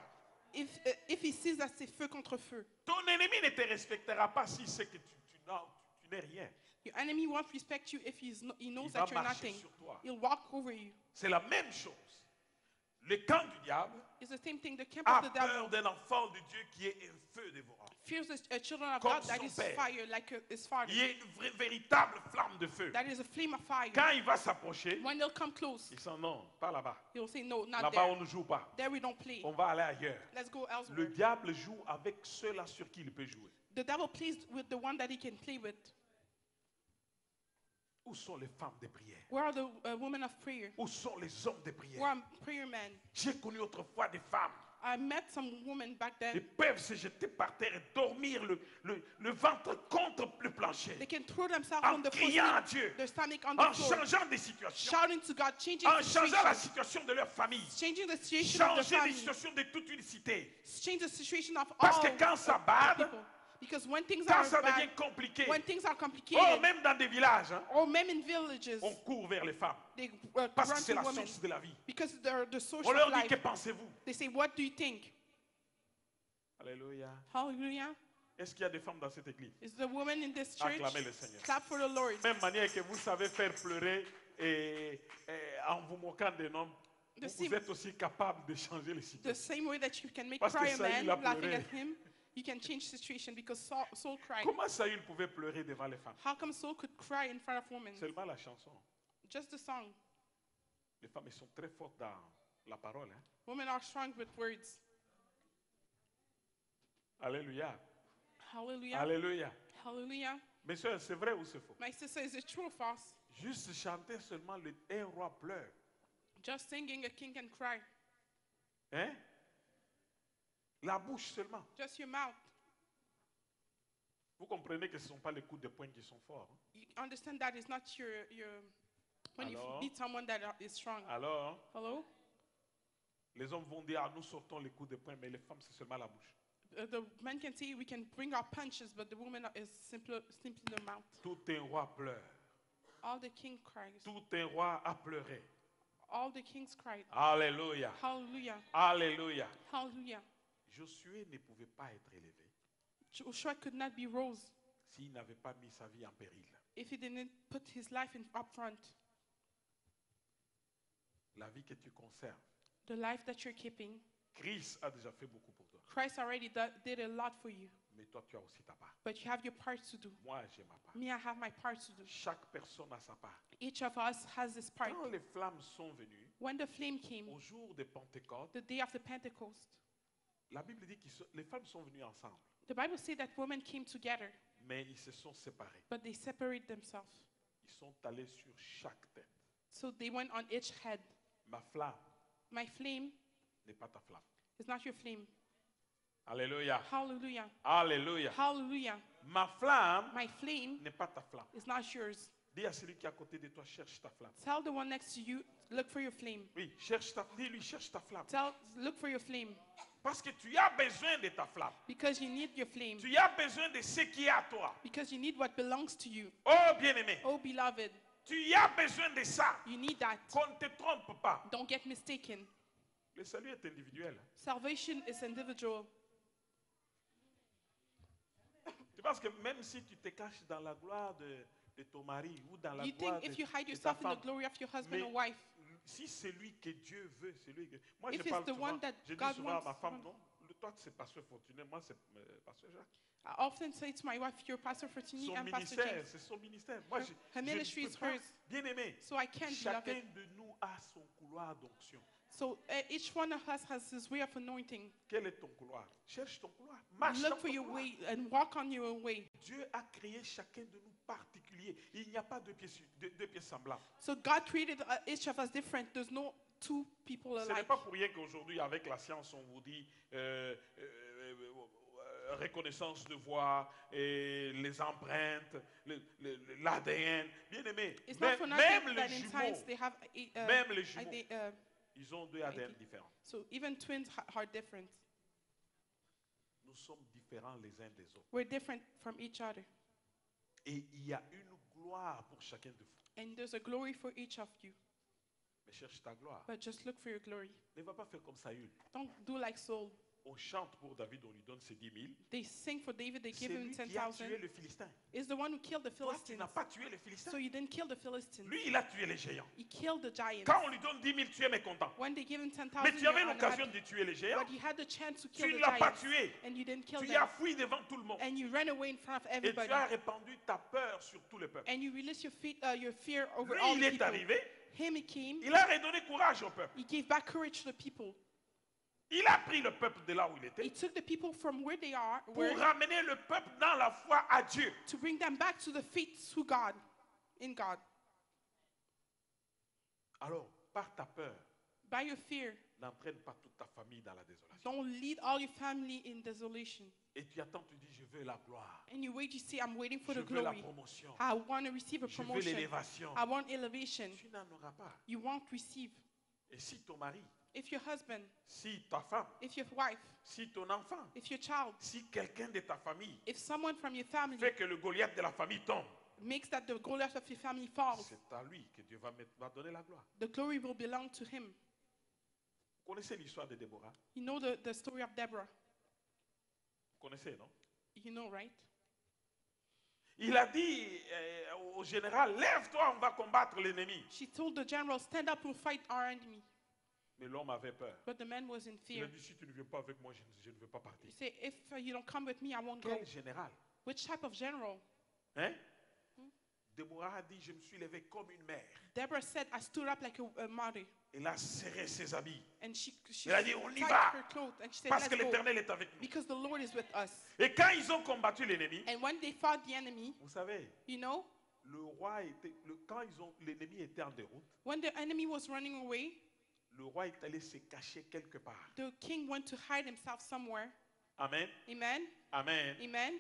if he sees that c'est feu contre feu. Ton ennemi ne te respectera pas s'il sait que tu n'es rien. Your enemy won't respect you if he knows Il va that you're marcher nothing. sur toi. He'll walk over you. C'est la même chose. Le camp du diable It's the same thing. The camp a of the peur devil d'un enfant de Dieu qui est un feu dévorant. fears the children of Comme God that son is père. fire like his father. Il y a une véritable flamme de feu. That is a flame of fire. Quand il va s'approcher, When they'll come close, il sent non, pas là-bas. he'll say, no, not Là-bas, on there. ne joue pas. There we don't play. On va aller ailleurs. Let's go Le elsewhere. diable joue avec ceux-là sur qui il peut jouer. The devil plays with the one that he can play with. Où sont les femmes de prière? Where are the women of prayer? Où sont les hommes de Where prière? are prayer men? J'ai connu autrefois des femmes I met some women back qui then. peuvent se jeter par terre et dormir le ventre contre le plancher. They can throw themselves En on the criant à floor, Dieu. their stomach on En the floor, changeant des situations. shouting to God, changing En the changeant la situation, situation de leur famille. changing the situation of the Changer les family, situations de toute une cité. change the situation of Parce all que quand ça the bade, people. Because when things quand are ça bad, devient compliqué, when things are oh, complicated, même dans des villages, hein, or men in villages, on court vers les femmes. they Parce run que c'est to la women source de la vie. because they're the source On of leur dit, life. que pensez-vous? They say, what do you think? Alléluia. Hallelujah. Est-ce qu'il y a des femmes dans cette église? Is the woman in this church? Acclamez le Seigneur. Clap for the Lord. Même manière que vous savez faire pleurer et en vous moquant des hommes, The vous same- êtes aussi capable de changer les The situations. same way that you can make Parce que cry a Saül man a laughing pleuré. at him, you can change situation because Saul cried. Comment Saül pouvait pleurer devant les femmes? How come Saul could cry in front of women? Seulement la chanson. Just the song. Les femmes elles sont très fortes dans la parole. Hein? Women are strong with words. Alléluia. Hallelujah. Alléluia. Hallelujah. Mes soeurs, c'est vrai ou c'est faux? My sister, is it true or false? Juste chanter seulement un roi pleure. Just singing a king can cry. Hein? La bouche seulement. Just your mouth. Vous comprenez que ce ne sont pas les coups de poing qui sont forts. Hein? You understand that it's not your when you Alors? beat someone that is strong. Alors, Hello? les hommes vont dire, ah, nous sortons les coups de poing, mais les femmes, c'est seulement la bouche. The man can say we can bring our punches, but the woman is simply the mouth. Tout un roi pleure. All the king cries. Tout un roi a pleuré. All the kings cried. Alléluia. Hallelujah. Alléluia. Hallelujah. Josué ne pouvait pas être élevé Joshua could not be rose s'il n'avait pas mis sa vie en péril. if he didn't put his life up front. La vie que tu conserves, The life that you're keeping, Christ a déjà fait beaucoup pour toi. Christ already did a lot for you. Mais toi, tu as aussi ta part. But you have your part to do. Moi, j'ai ma part. Me, I have my part to do. Chaque personne a sa part. Each of us has this part. Quand les flammes sont venues, When the flame came, au jour de Pentecôte, the day of the Pentecost, la Bible dit que les femmes sont venues ensemble, the Bible says that women came together, mais ils se sont séparés. but they separated themselves. Ils sont allés sur chaque tête. So they went on each head. Ma flamme My flame n'est pas ta flamme. is not your flame. Alléluia. Hallelujah. Alléluia. Hallelujah. Ma flamme My flame n'est pas ta flamme. is not yours. Dis à celui qui est à côté de toi, cherche ta flamme. Tell the one next to you, look for your flame. Oui, dis-lui, cherche ta flamme. Look for your flame. Parce que tu as besoin de ta flamme. Because you need your flame. Tu as besoin de ce qui est à toi. Because you need what belongs to you. Oh, bien-aimé, Oh, beloved, tu as besoin de ça. you need that. Qu'on ne te trompe pas. Don't get mistaken. Le salut est individuel. Salvation is individual. Tu penses que même si tu te caches dans la gloire de ton mari ou dans la You gloire think if you hide de ta yourself in the femme, glory of your husband mais or wife, si c'est lui que Dieu veut, c'est lui que... Moi, If je it's parle the souvent, one that je dis God souvent à wants- ma femme, non, toi c'est pasteur Fortuné, moi c'est pasteur Jacques. I often say to my wife, you're Pastor Fortuny Son and Pastor ministère, James. c'est son ministère. Moi, Her- her ministry is hers. Bien aimé, So I can't, chacun beloved. de nous a son couloir d'onction. So each one of us has his way of anointing. Quel est ton couloir? Cherche ton couloir. Marche dans Look for ton your couloir. way and walk on your own way. Dieu a créé chacun de nous particulier. Il n'y a pas deux pieds semblables. So God created each of us different. There's no two people Ce n'est alike. pas pour rien qu'aujourd'hui, avec la science, on vous dit reconnaissance de voix, et les empreintes, l'ADN. Bien aimé, It's not for même nothing les that in science jumeaux, they have même les jumeaux, ide- ils ont deux ADN différents. so even twins are different. Nous sommes différents les uns des autres. We're different from each other. Et il y a une gloire pour chacun de vous. And there's a glory for each of you. Mais cherche ta gloire. But just look for your glory. Ne va pas faire comme Saül. Don't do like Saul. On chante pour David, on lui donne ses 10 000. They sing for David, they C'est give him lui qui a 10,000. tué le Philistin. Is the one who killed the Toi, tu Philistines. n'as pas tué le Philistin. So you didn't kill the Philistines. Lui, il a tué les géants. He killed the giants. Quand on lui donne 10 000, tu es mécontent. When they give him 10,000, Mais tu avais you're l'occasion unhappy. de tuer les géants. But you had the chance to Tu kill ne the l'as pas giants. tué. And you didn't kill Tu them. as fui devant tout le monde. And you ran away in front of Et tu everybody. as répandu ta peur sur tout le peuple. And you released your fear over Lui, all il the est people. arrivé. Him, he came. Il a redonné courage au peuple. He gave back courage to the people. Il a pris le peuple de là où il He était took the people from where they are pour where, ramener le peuple dans la foi à Dieu. to bring them back to the feet to God, in God. Alors, par ta peur, By your fear, n'entraîne pas toute ta famille dans la désolation. don't lead all your family in desolation. Et tu attends, tu dis, je veux la gloire. And you wait, you say, I'm waiting for Je the veux la glory. promotion. I want to receive a Je veux promotion. l'élévation. I want elevation. Tu n'en auras pas. You won't receive. Et si ton mari, If your husband, si ta femme, if your wife, si ton enfant, if your child, si quelqu'un de ta famille if someone from your family fait que le Goliath de la famille tombe, makes that the Goliath of your family falls, c'est à lui que Dieu va donner la gloire. the glory will belong to him. Vous connaissez l'histoire de Déborah? You know the story of Deborah. Vous connaissez, non? You know, right? Il a dit au général, lève-toi, on va combattre l'ennemi. She told the general, stand up, we'll fight our enemy. Mais l'homme avait peur. But the man was in Il a fear. dit, si tu ne viens pas avec moi, je ne veux pas partir. He said, if you don't come with me, I won't go. Quel général? Which type of general? Hein? Déborah a dit, je me suis levé comme une mère. Deborah said, I stood up like a mother. Elle a serré ses habits. And she Elle a dit, on y tied va. her clothes. And she said, Parce que let's go. l'Éternel est avec nous. Because the Lord is with us. Et quand ils ont combattu l'ennemi, And when they fought the enemy, vous savez, you know, le roi était, quand l'ennemi était en déroute, when the enemy was running away, le roi est allé se cacher quelque part. the king went to hide himself somewhere. Amen. Amen. Amen. Amen.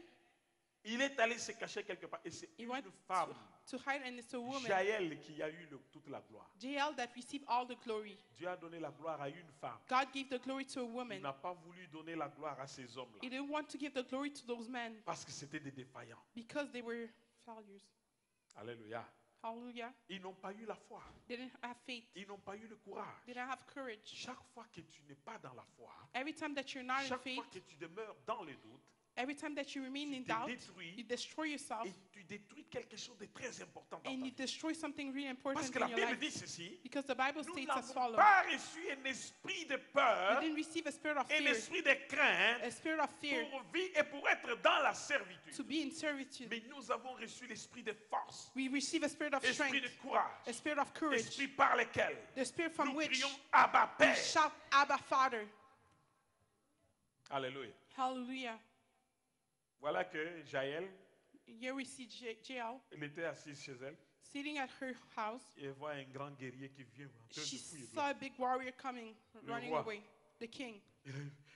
Il est allé se cacher quelque part. Et c'est He une went femme, to hide, and it's a woman, Jaël, qui a eu toute la gloire. Jael, that received all the glory. Dieu a donné la gloire à une femme. God gave the glory to a Il woman. n'a pas voulu donner la gloire à ces hommes-là. He didn't want to give the glory to those men Parce que c'était des défaillants. because they were failures. Alléluia. Hallelujah. Ils n'ont pas eu la foi. They didn't have faith. Ils n'ont pas eu le courage. They didn't have courage. Chaque fois que tu n'es pas dans la foi, Every time that you're not in chaque faith, fois que tu demeures dans les doutes, every time that you remain tu in te doubt, détruis you destroy yourself et tu détruis quelque chose de très important dans and ta you vie. destroy something really Parce important que la in your Bible life. dit ceci, Because the Bible nous states as n'avons follows. pas reçu un esprit de You peur, didn't receive a spirit of un fear, esprit de crainte a spirit of fear pour vivre et pour être dans la to servitude. be in servitude. Mais nous avons reçu l'esprit de force, We receive a spirit of esprit de strength, courage, a spirit of courage, esprit par lequel the spirit from nous which crions Abba we Père. shout, Abba, Father. Alléluia. Hallelujah. Voilà que Jaël, Here we see Jael elle était assise chez elle sitting at her house. et elle voit un grand guerrier qui vient en train She de fouiller. saw a big warrior coming, running roi. away. The king.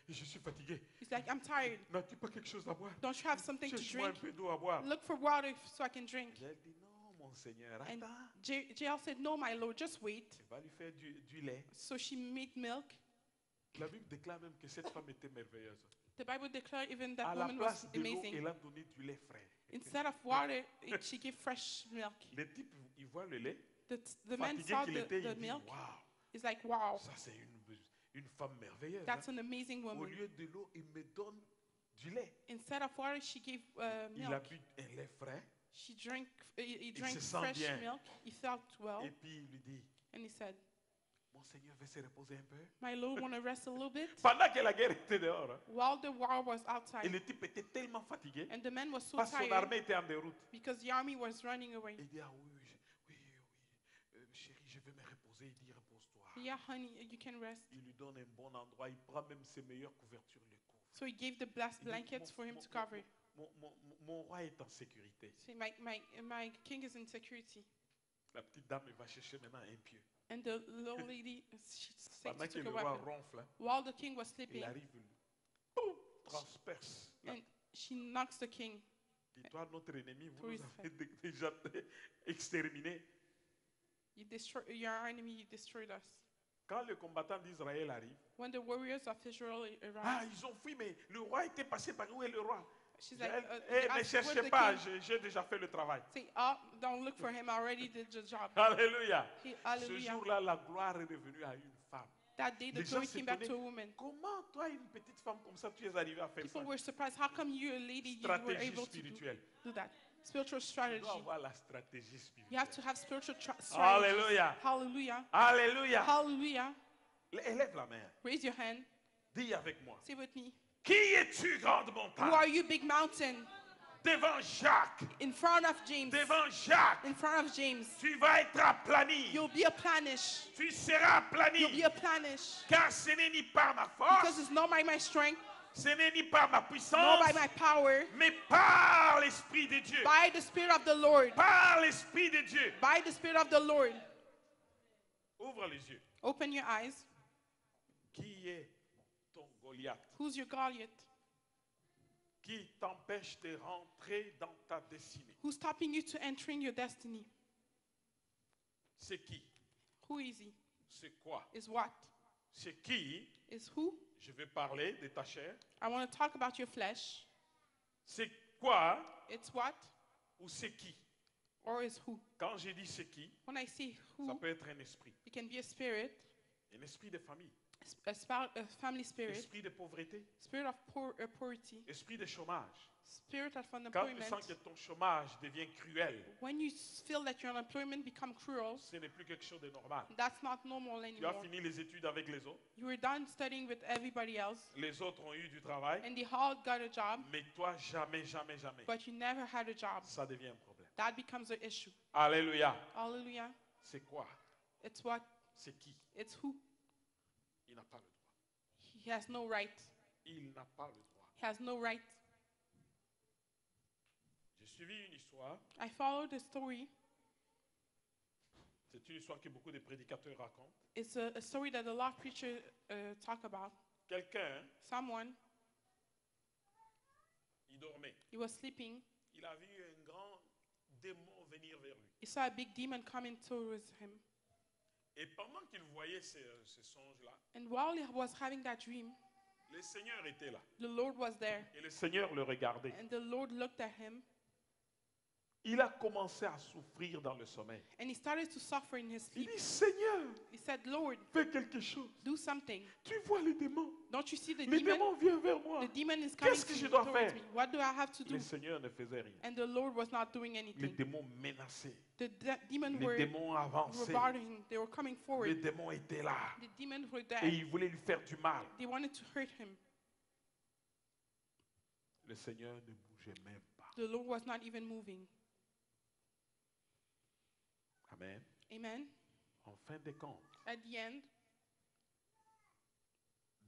Et je suis fatigué. He's like, I'm tired. N'as-tu pas quelque chose à boire? Don't you have something to Cherche-moi un drink? peu d'eau à boire. Look for water so I can drink. Jaël dit non, mon Seigneur, And attends. Jael said, No, my Lord, just wait. Elle va lui faire du lait. So she made milk. La Bible déclare même que cette femme était merveilleuse. The Bible declared even À that la woman place was de l'eau, amazing. elle a donné du lait frais. Instead of water, she gave fresh milk. Le type, il voit le lait, The man fatigué saw qu'il était, the il dit milk. waouh, He's like, wow, ça c'est une femme merveilleuse. that's hein. an amazing Au woman. lieu de l'eau, il me donne du lait. Instead of water, she gave Il a milk. bu un lait frais He se drank sent fresh bien. milk. He felt well. et puis il lui dit, And he said, mon Seigneur veut se reposer un peu. My Lord, want to rest a little bit? Pendant que la guerre était dehors, hein, While the war was et outside, le type était tellement fatigué, and the man was so parce que son tired armée était en déroute. because the army was running away. Il dit, ah oui, chérie, je vais me reposer. Il dit, repose-toi. Yeah, honey, you can rest. Il lui donne un bon endroit, il prend même ses meilleures couvertures, les couvre. So he gave the blessed Il dit, blankets for him to cover. mon roi est en sécurité. Say, my king is in security. La petite dame elle va chercher maintenant un pieu. And the little lady, she said Pendant she que took le a roi weapon. ronfle, hein, While the king was il sleeping, arrive, boum, transperce. and she knocks the king. Dis-toi, notre ennemi, vous Through nous his avez déjà exterminés. You destroy your enemy, you destroyed us. Quand les combattants d'Israël arrivent, When the warriors of Israel ah, arrived, ils ont fui, mais le roi était passé par où est le roi? she's like, Eh, they ne asked, "Where's cherchez the pas, king?" j'ai déjà fait le travail. Say, oh, don't look for him. I already did the job. Alléluia. Ce Hallelujah. jour-là, la gloire est revenue à une femme. That day, the Les gens glory came back to a s'étonnaient. woman. Comment toi, une petite femme comme ça, tu es arrivé à faire ça? People were surprised. How come you, a lady, you were Stratégie able to spirituelle. do that? Spiritual Tu strategy. dois avoir la stratégie You spirituelle. have to have spiritual strategy. Alléluia. Hallelujah. Alléluia. Hallelujah. Élève la main. Raise your hand. Dis avec moi. Say with me. Qui es-tu, grande Who montagne? are you, big mountain? Devant Jacques. In front of James. Devant Jacques. In front of James. Tu vas être aplani. You'll be aplanish. Tu seras You'll be aplani. aplanish. Car ce n'est ni par ma Because force, it's not by my strength, ce n'est ni par ma nor puissance, by my power, mais par l'Esprit de Dieu. by the Spirit of the Lord. Par l'Esprit de Dieu. By the Spirit of the Lord. Ouvre les yeux. Open your eyes. Qui est ton Goliath? Who's your Goliath? Qui t'empêche de rentrer dans ta destinée? Who's stopping you to entering your destiny? C'est qui? Who is he? C'est quoi? Is what? C'est qui? Is who? Je vais parler de ta chair. I want to talk about your flesh. C'est quoi It's what? ou c'est qui? Or is who? Quand je dis c'est qui, When I say ça who, peut être un esprit. it can be a spirit, Un esprit de famille. a family spirit, Esprit de pauvreté. spirit of poverty, Esprit de chômage. spirit of Quand tu unemployment. sens que ton chômage devient cruel, When you feel that your unemployment become cruel, ce n'est plus quelque chose de normal. that's not normal Tu as anymore. fini les études avec les autres. You were done studying with everybody else, Les autres ont eu du travail. and they all got a job, Mais toi, jamais, jamais, jamais. but you never had a job. Ça devient un problème. That becomes an issue. Alléluia. Hallelujah. C'est quoi? It's what? C'est qui? It's who? Il n'a pas le droit. He has no right. Il n'a pas le droit. He has no right. J'ai suivi une histoire. I followed the story. C'est une histoire que beaucoup de prédicateurs racontent. It's a story that a lot of preachers talk about. Quelqu'un, Someone, il dormait. he was sleeping, il a vu un grand démon venir vers lui. He saw a big demon coming towards him. Et pendant qu'il voyait ce songe-là, And while he was having that dream, le Seigneur était là. the Lord was there. Et le Seigneur le regardait. And the Lord looked at him, Il a commencé à souffrir dans le sommeil. and he started to suffer in his Il sleep. dit, Seigneur, He said, Lord, fais quelque chose. do something. Tu vois les démons. Don't you see the Les demon? démons viennent vers moi. The demon is coming Qu'est-ce que je dois towards faire? me. What do I have to do? Le Seigneur ne faisait rien. And the Lord was not doing Les anything. démons menaçaient. The demon Les were démons avançaient. bothering. They were coming Les forward. démons étaient là. The demons were Et there. ils voulaient lui faire du mal. They wanted to hurt him. Le Seigneur ne bougeait même pas. The Lord was not even moving. Amen. Amen. En fin de compte, At the end,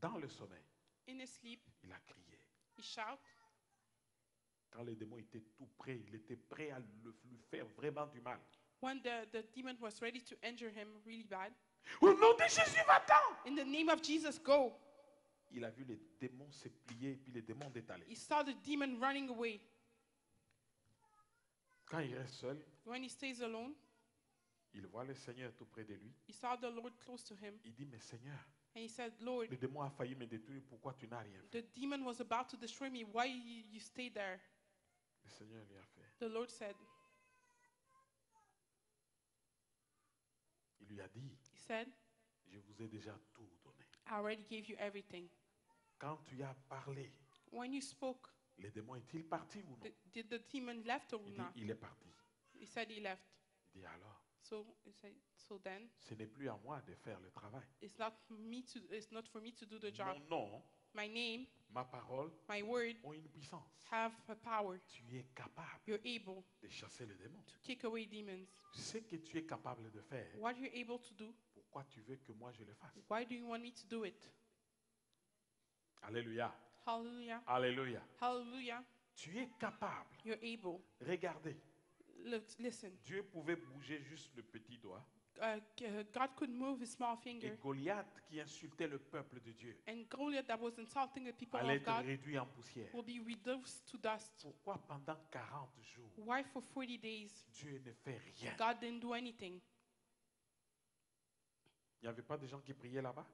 dans le sommeil, in his sleep, il a crié. he shouted. Quand les démons étaient tout prêts, il était prêt à lui faire vraiment du mal. When the demon was ready to injure him really bad, Au nom de Jésus, va-t'en! in the name of Jesus, go. Il a vu les démons se plier et puis les démons détaler. He saw the demon running away. Quand il reste seul, When he stays alone, il voit le Seigneur tout près de lui. he saw the Lord close to him. Il dit, mais Seigneur, And he said, Lord, le démon a failli me détruire, pourquoi tu n'as rien fait? the demon was about to destroy me. Why you stay there? Le Seigneur lui a fait. The Lord said, Il lui a dit, he said, je vous ai déjà tout donné. I already gave you everything. Quand tu as parlé, When you spoke, les démons est-il parti ou non? did the demon left or Il dit, not? il est parti. He said he left. Il dit alors, So he said, so then ce n'est plus à moi de faire le travail. it's not for me to do the job. Mon nom, My name, ma parole my word ont une puissance. have a power. Tu es capable You're able de chasser le démon. to kick away demons. Ce que tu es capable de faire, What you're able to do, pourquoi tu veux que moi je le fasse? why do you want me to do it? Alléluia. Hallelujah. Alléluia. Hallelujah. Tu es capable. You're able. Regardez, Look, listen. Dieu pouvait bouger juste le petit doigt. God could move his small Et finger, Goliath, qui insultait le peuple de Dieu, and Goliath, that was insulting the people allait of être God, réduit en poussière. will be reduced to dust. Pourquoi pendant 40 jours, Why for 40 days Dieu ne fait rien? God didn't do anything? Il n'y avait pas de gens qui priaient là-bas?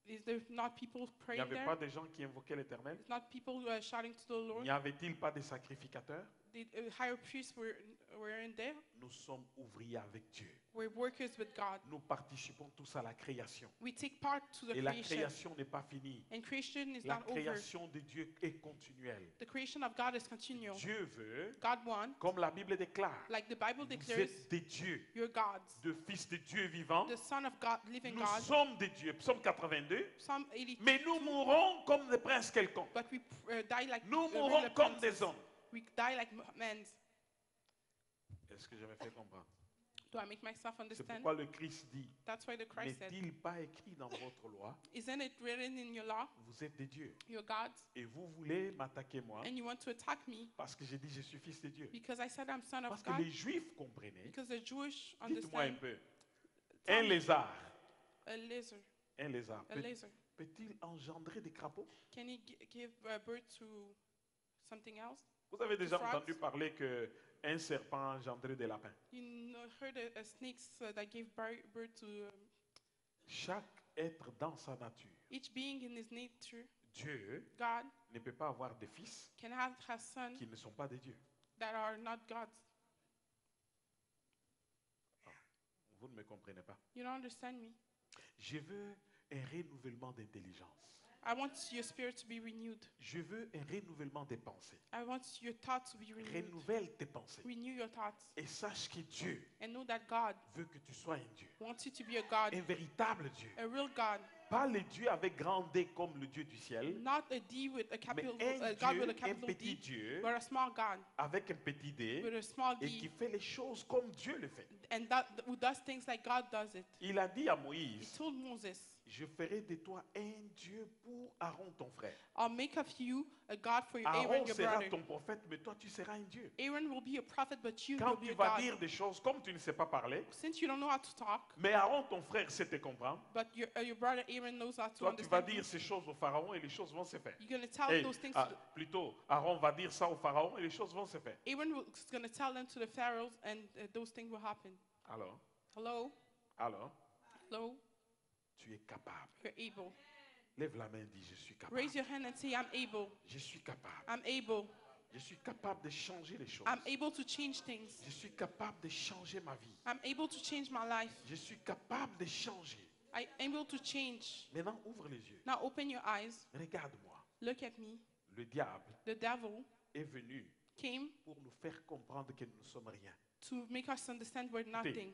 Is there not people Il n'y praying avait there? pas de gens qui invoquaient l'Éternel? Is not people shouting to the Lord? N'y avait-il pas de sacrificateurs? The higher priests were in there. Nous sommes ouvriers avec Dieu. We're workers with God. Nous participons tous à la création. We take part to the Et la creation. création n'est pas finie. And creation is La not over. création de Dieu est continuelle. The creation of God is continual. Dieu veut, God wants, comme la Bible déclare, like the Bible vous declares, êtes des dieux, you're gods. de fils de Dieu vivant. The Son of God, living Nous God. sommes des dieux. Psaume 82. Psalm 82. Mais nous mourrons comme des princes quelconques. But we die like Nous regular mourrons comme princes. des hommes. We die like men. Est-ce que je me fais comprendre? Do I make myself C'est understand? pourquoi le Christ dit, That's why the Christ said, n'est-il pas écrit dans votre loi, isn't it written in your law, vous êtes des dieux, you're gods, et vous voulez m'attaquer moi, and you want to attack me parce que j'ai dit je suis fils de Dieu. because I said I'm son Parce of que God? les Juifs comprenaient. Because the Jewish Dites-moi un understand peu. Tell Un me. lézard, a lizard. un lézard, A lizard. peut-il engendrer des crapauds? Can he give birth to something else? Vous avez déjà Frogs? entendu parler qu'un serpent engendrait des lapins. Heard a snakes that gave birth to Chaque être dans sa nature, each being in his nature. Dieu God ne peut pas avoir des fils can have sons qui ne sont pas des dieux. that are not gods. Vous ne me comprenez pas. You don't understand me. Je veux un renouvellement d'intelligence. I want your spirit to be renewed. Je veux un renouvellement des pensées. I want your thoughts to be renewed. Renouvelle tes pensées. Renew your thoughts. Et sache que Dieu And know that God veut que tu sois un Dieu. wants you to be a God, Un véritable Dieu. a real God, Pas le Dieu avec grand D comme le Dieu du ciel, not a D with a mais capital, un God with Dieu, a un capital petit D, Dieu but a small God avec un petit D with a small et qui D, fait les choses comme Dieu le fait. and that who does things like God does it. Il a dit à He Moïse, told Moses, je ferai de toi un Dieu pour Aaron ton frère. I'll make of you a God for Aaron, Aaron your sera brother. ton prophète, mais toi tu seras un Dieu. Aaron will be a prophet, but you Quand will be tu a vas God. dire des choses comme tu ne sais pas parler, Since you don't know how to talk, mais Aaron ton frère sait te comprendre, but your brother Aaron knows how to toi tu vas understand dire you, ces choses au Pharaon et les choses vont se faire. you're going to tell Et, those things ah, to plutôt, Aaron va dire ça au Pharaon et les choses vont se faire. Aaron is going to tell them to the pharaohs, and those things will happen. Alors, Hello? tu es capable. You're able. Lève la main et dis, je suis capable. Raise your hand and say, I'm able. Je suis capable. I'm able. Je suis capable de changer les choses. I'm able to change things. Je suis capable de changer ma vie. I'm able to change my life. Je suis capable de changer. I'm able to change. Maintenant, ouvre les yeux. Now open your eyes. Regarde-moi. Look at me. Le diable The devil est venu came pour nous faire comprendre que nous ne sommes rien. to make us understand we're nothing.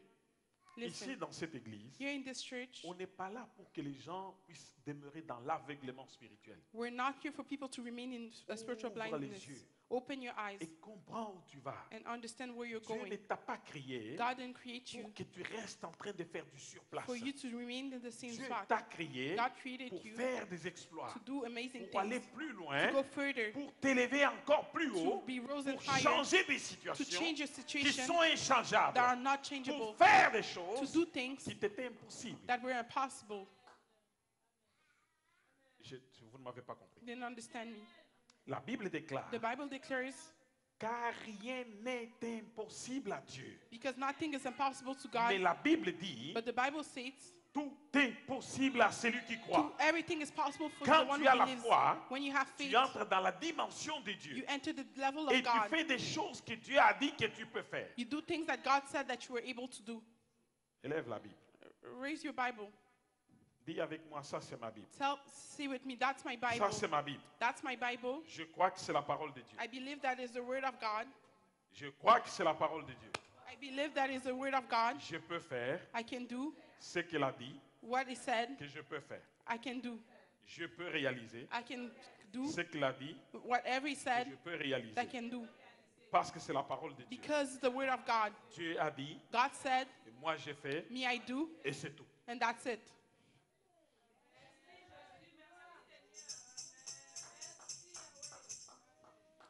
Ici, Listen, dans cette église, here in this church, on n'est pas là pour que les gens puissent demeurer dans l'aveuglement spirituel. we're not here for people to remain in a spiritual Ouvre les blindness. yeux. Open your eyes Et comprends où tu vas. and understand where you're Dieu ne going. t'a pas créé God didn't create you pour que tu restes en train de faire du surplace. for you to remain in the same Dieu spot. t'a créé God created pour you faire des exploits, to do amazing pour aller things, plus to loin, go further, pour t'élever encore plus to haut, be risen pour higher, changer des to situations change your qui situation sont inchangeables, that are not changeable, pour faire des to choses do things qui t'étaient impossibles. that were impossible. Vous ne m'avez pas compris. Didn't understand me. La Bible déclare, The Bible declares, car rien n'est impossible à Dieu. because nothing is impossible to Mais God, la Bible dit, but the Bible states, tout est possible à celui qui croit. everything is possible for Quand the one tu as who la believes. foi, When you have faith, tu entres dans la dimension de Dieu. you enter the level Et of tu God. fais des choses que Dieu a dit que tu peux faire. You do things that God said that you were able to do. Élève la Bible. Raise your Bible. Dis avec moi, ça c'est ma Bible. Say with me, that's my Ça Bible. c'est ma Bible. That's my Bible. Je crois que c'est la parole de Dieu. I believe that is the word of God. Je crois que c'est la parole de Dieu. I believe that is the word of God. Je peux faire I can do ce qu'il a dit what he said. que je peux faire. I can do. Je peux réaliser I can do ce qu'il a dit whatever he que said. je peux réaliser. I can do Parce que c'est la parole de Dieu. because it's the word of God. Dieu a dit, God said, et moi j'ai fait, me I do, et c'est tout. and that's it.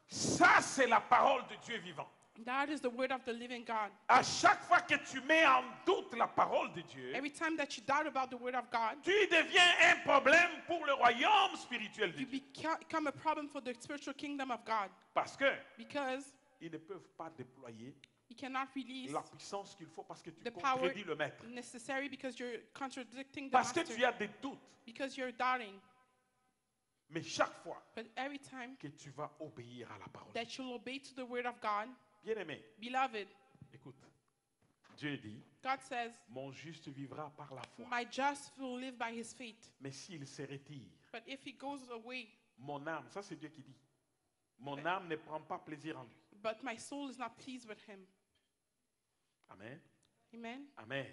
Ça c'est la parole de Dieu vivant. That is the word of the living God. À chaque fois que tu mets en doute la parole de Dieu, Every time that you doubt about the word of God, tu deviens un problème pour le royaume spirituel de you Dieu. become a problem for the spiritual kingdom of God Parce que because ils ne peuvent pas déployer you cannot release la puissance qu'il faut parce que tu the power contredis le maître. necessary because you're contradicting the Parce que master, tu as des doutes. because you're doubting. Mais chaque fois But every time que tu vas obéir à la parole, that you'll obey to the word of God, bien-aimé, beloved, écoute, Dieu dit, God says, mon juste vivra par la foi. my just will live by his faith. Mais s'il se retire, But if he goes away, mon âme, ça c'est Dieu qui dit, mon âme ne prend pas plaisir en lui. but my soul is not pleased with him. Amen. Amen. Amen.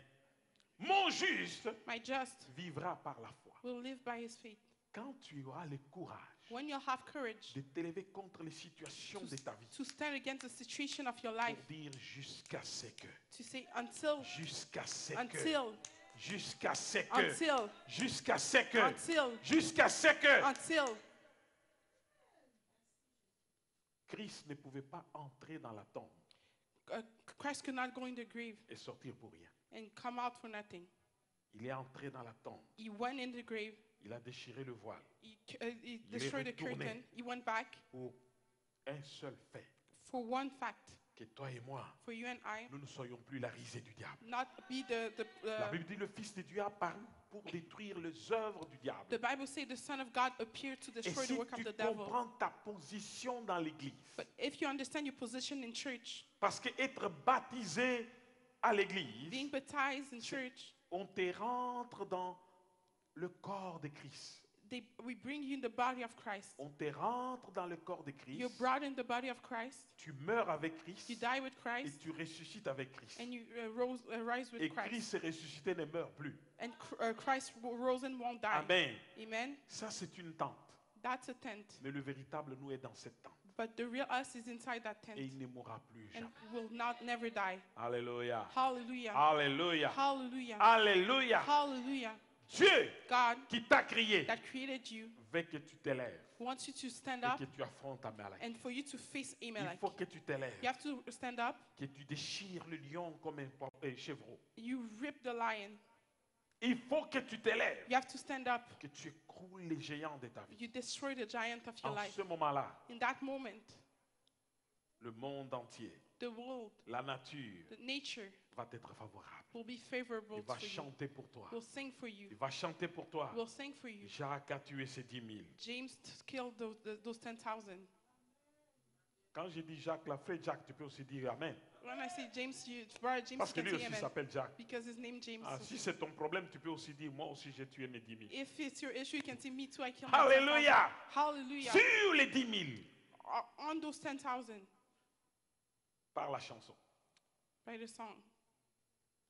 Mon juste My just vivra par la foi. will live by his faith. Quand tu auras le courage When you'll have courage de t'élever contre les situations de ta vie, to stand against the situation of your pour life, dire jusqu'à ce que, to say until, jusqu'à ce que, until, jusqu'à ce que, until, jusqu'à ce que, until, jusqu'à ce que. until. Christ ne pouvait pas entrer dans la tombe Christ could not go in the grave et sortir pour rien. and come out for nothing. Il est entré dans la tombe. He went in the grave. Il a déchiré le voile He destroyed the retourné. curtain. He went back pour un seul fait, for one fact, que toi et moi, for you and I, nous ne soyons plus la risée du diable. not be La Bible dit le Fils de Dieu a apparu pour détruire les œuvres du diable. the Bible says the Son of God appeared to Et destroy si the work of tu the devil. comprends ta position dans l'église, But if you understand your position in church, parce que être baptisé à being l'église, baptized in church, on te rentre dans le corps de Christ. we bring you in the body of Christ. On te rentre dans le corps de Christ. You're brought in the body of Christ. Tu meurs avec Christ You die with et Christ, tu ressuscites avec Christ. and you rise with Et Christ. Christ ressuscité ne meurt plus. And Christ rose and won't die. Amen. Amen. Ça, c'est une tente. That's a tent. Mais le véritable nous est dans cette tente. But the real us is inside that tent Et il ne mourra plus and jamais. will never die. Alléluia. Hallelujah. Alléluia. Hallelujah. Alléluia. Hallelujah. Dieu God qui t'a créé that created you veut que tu t'élèves wants you to stand et up que tu affrontes Amalek. and for you to face Il Amalek. faut que tu t'élèves, You have to stand up. que tu déchires le lion comme un chevreau. You rip the lion. Il faut que tu t'élèves, You have to stand up. que tu écroules les géants de ta vie. You destroy the giant of your En life. ce moment-là, In that moment, le monde entier, the world, la nature the nature va être favorable. will be favorable Il va for you. chanter pour toi. Will sing for you. Il va chanter pour toi. Will sing for you. Jacques a tué ses 10 000. James killed those 10,000. Quand je dis Jacques, la frère Jacques, tu peux aussi dire Amen. When I say James, brother James, Parce you que can lui say aussi amen. s'appelle Jacques. Because his name James. Ah, si c'est ton problème, tu peux aussi dire moi aussi j'ai tué mes 10 000. If it's your issue, you can say me too. I killed my 10,000. Alléluia. Hallelujah. Sur les 10 000, On those 10,000 par la chanson. by the song.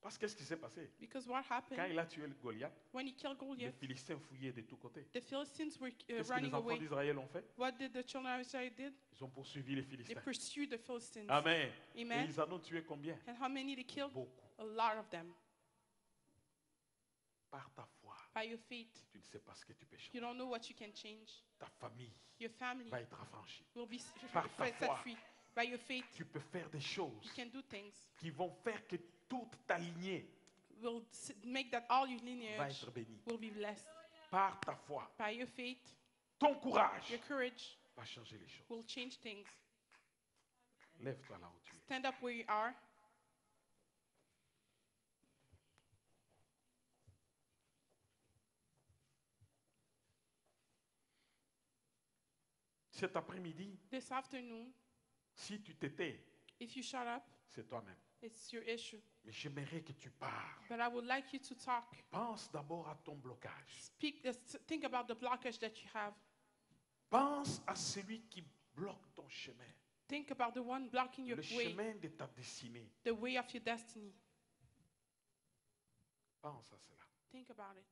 Parce qu'est-ce qui s'est passé? Because what Quand happened il a tué le Goliath, when he killed les Goliath? Philistins fouillaient de tous côtés. The Philistines were Qu'est-ce que running les enfants away. d'Israël ont fait? What did the children of Israel did? Ils ont poursuivi les They Philistins. pursued the Philistines. Amen. Et Amen. ils en ont tué combien? And how many they killed? Beaucoup. A lot of them. Par ta foi, By your faith, tu ne sais pas ce que tu peux you changer. don't know what you can change. Ta famille Your family va être affranchie. will be Par ta set foi. free. By your faith, Tu peux faire des choses you can do things. qui vont faire que toute ta lignée Will make that all your va lineage être bénie. will be blessed. Par ta foi, By your faith, ton courage your courage va changer les choses. will change things. Lève-toi là où tu es. Stand up where you are. Cet après-midi, This afternoon, si tu t'étais, if you shut up, c'est toi-même. it's your issue. Mais j'aimerais que tu parles. But I would like you to talk. Pense d'abord à ton blocage. Think about the blockage that you have. Pense à celui qui bloque ton chemin. Think about the one blocking your Le way, chemin de ta destinée. the way of your destiny. Pense à cela. Think about it.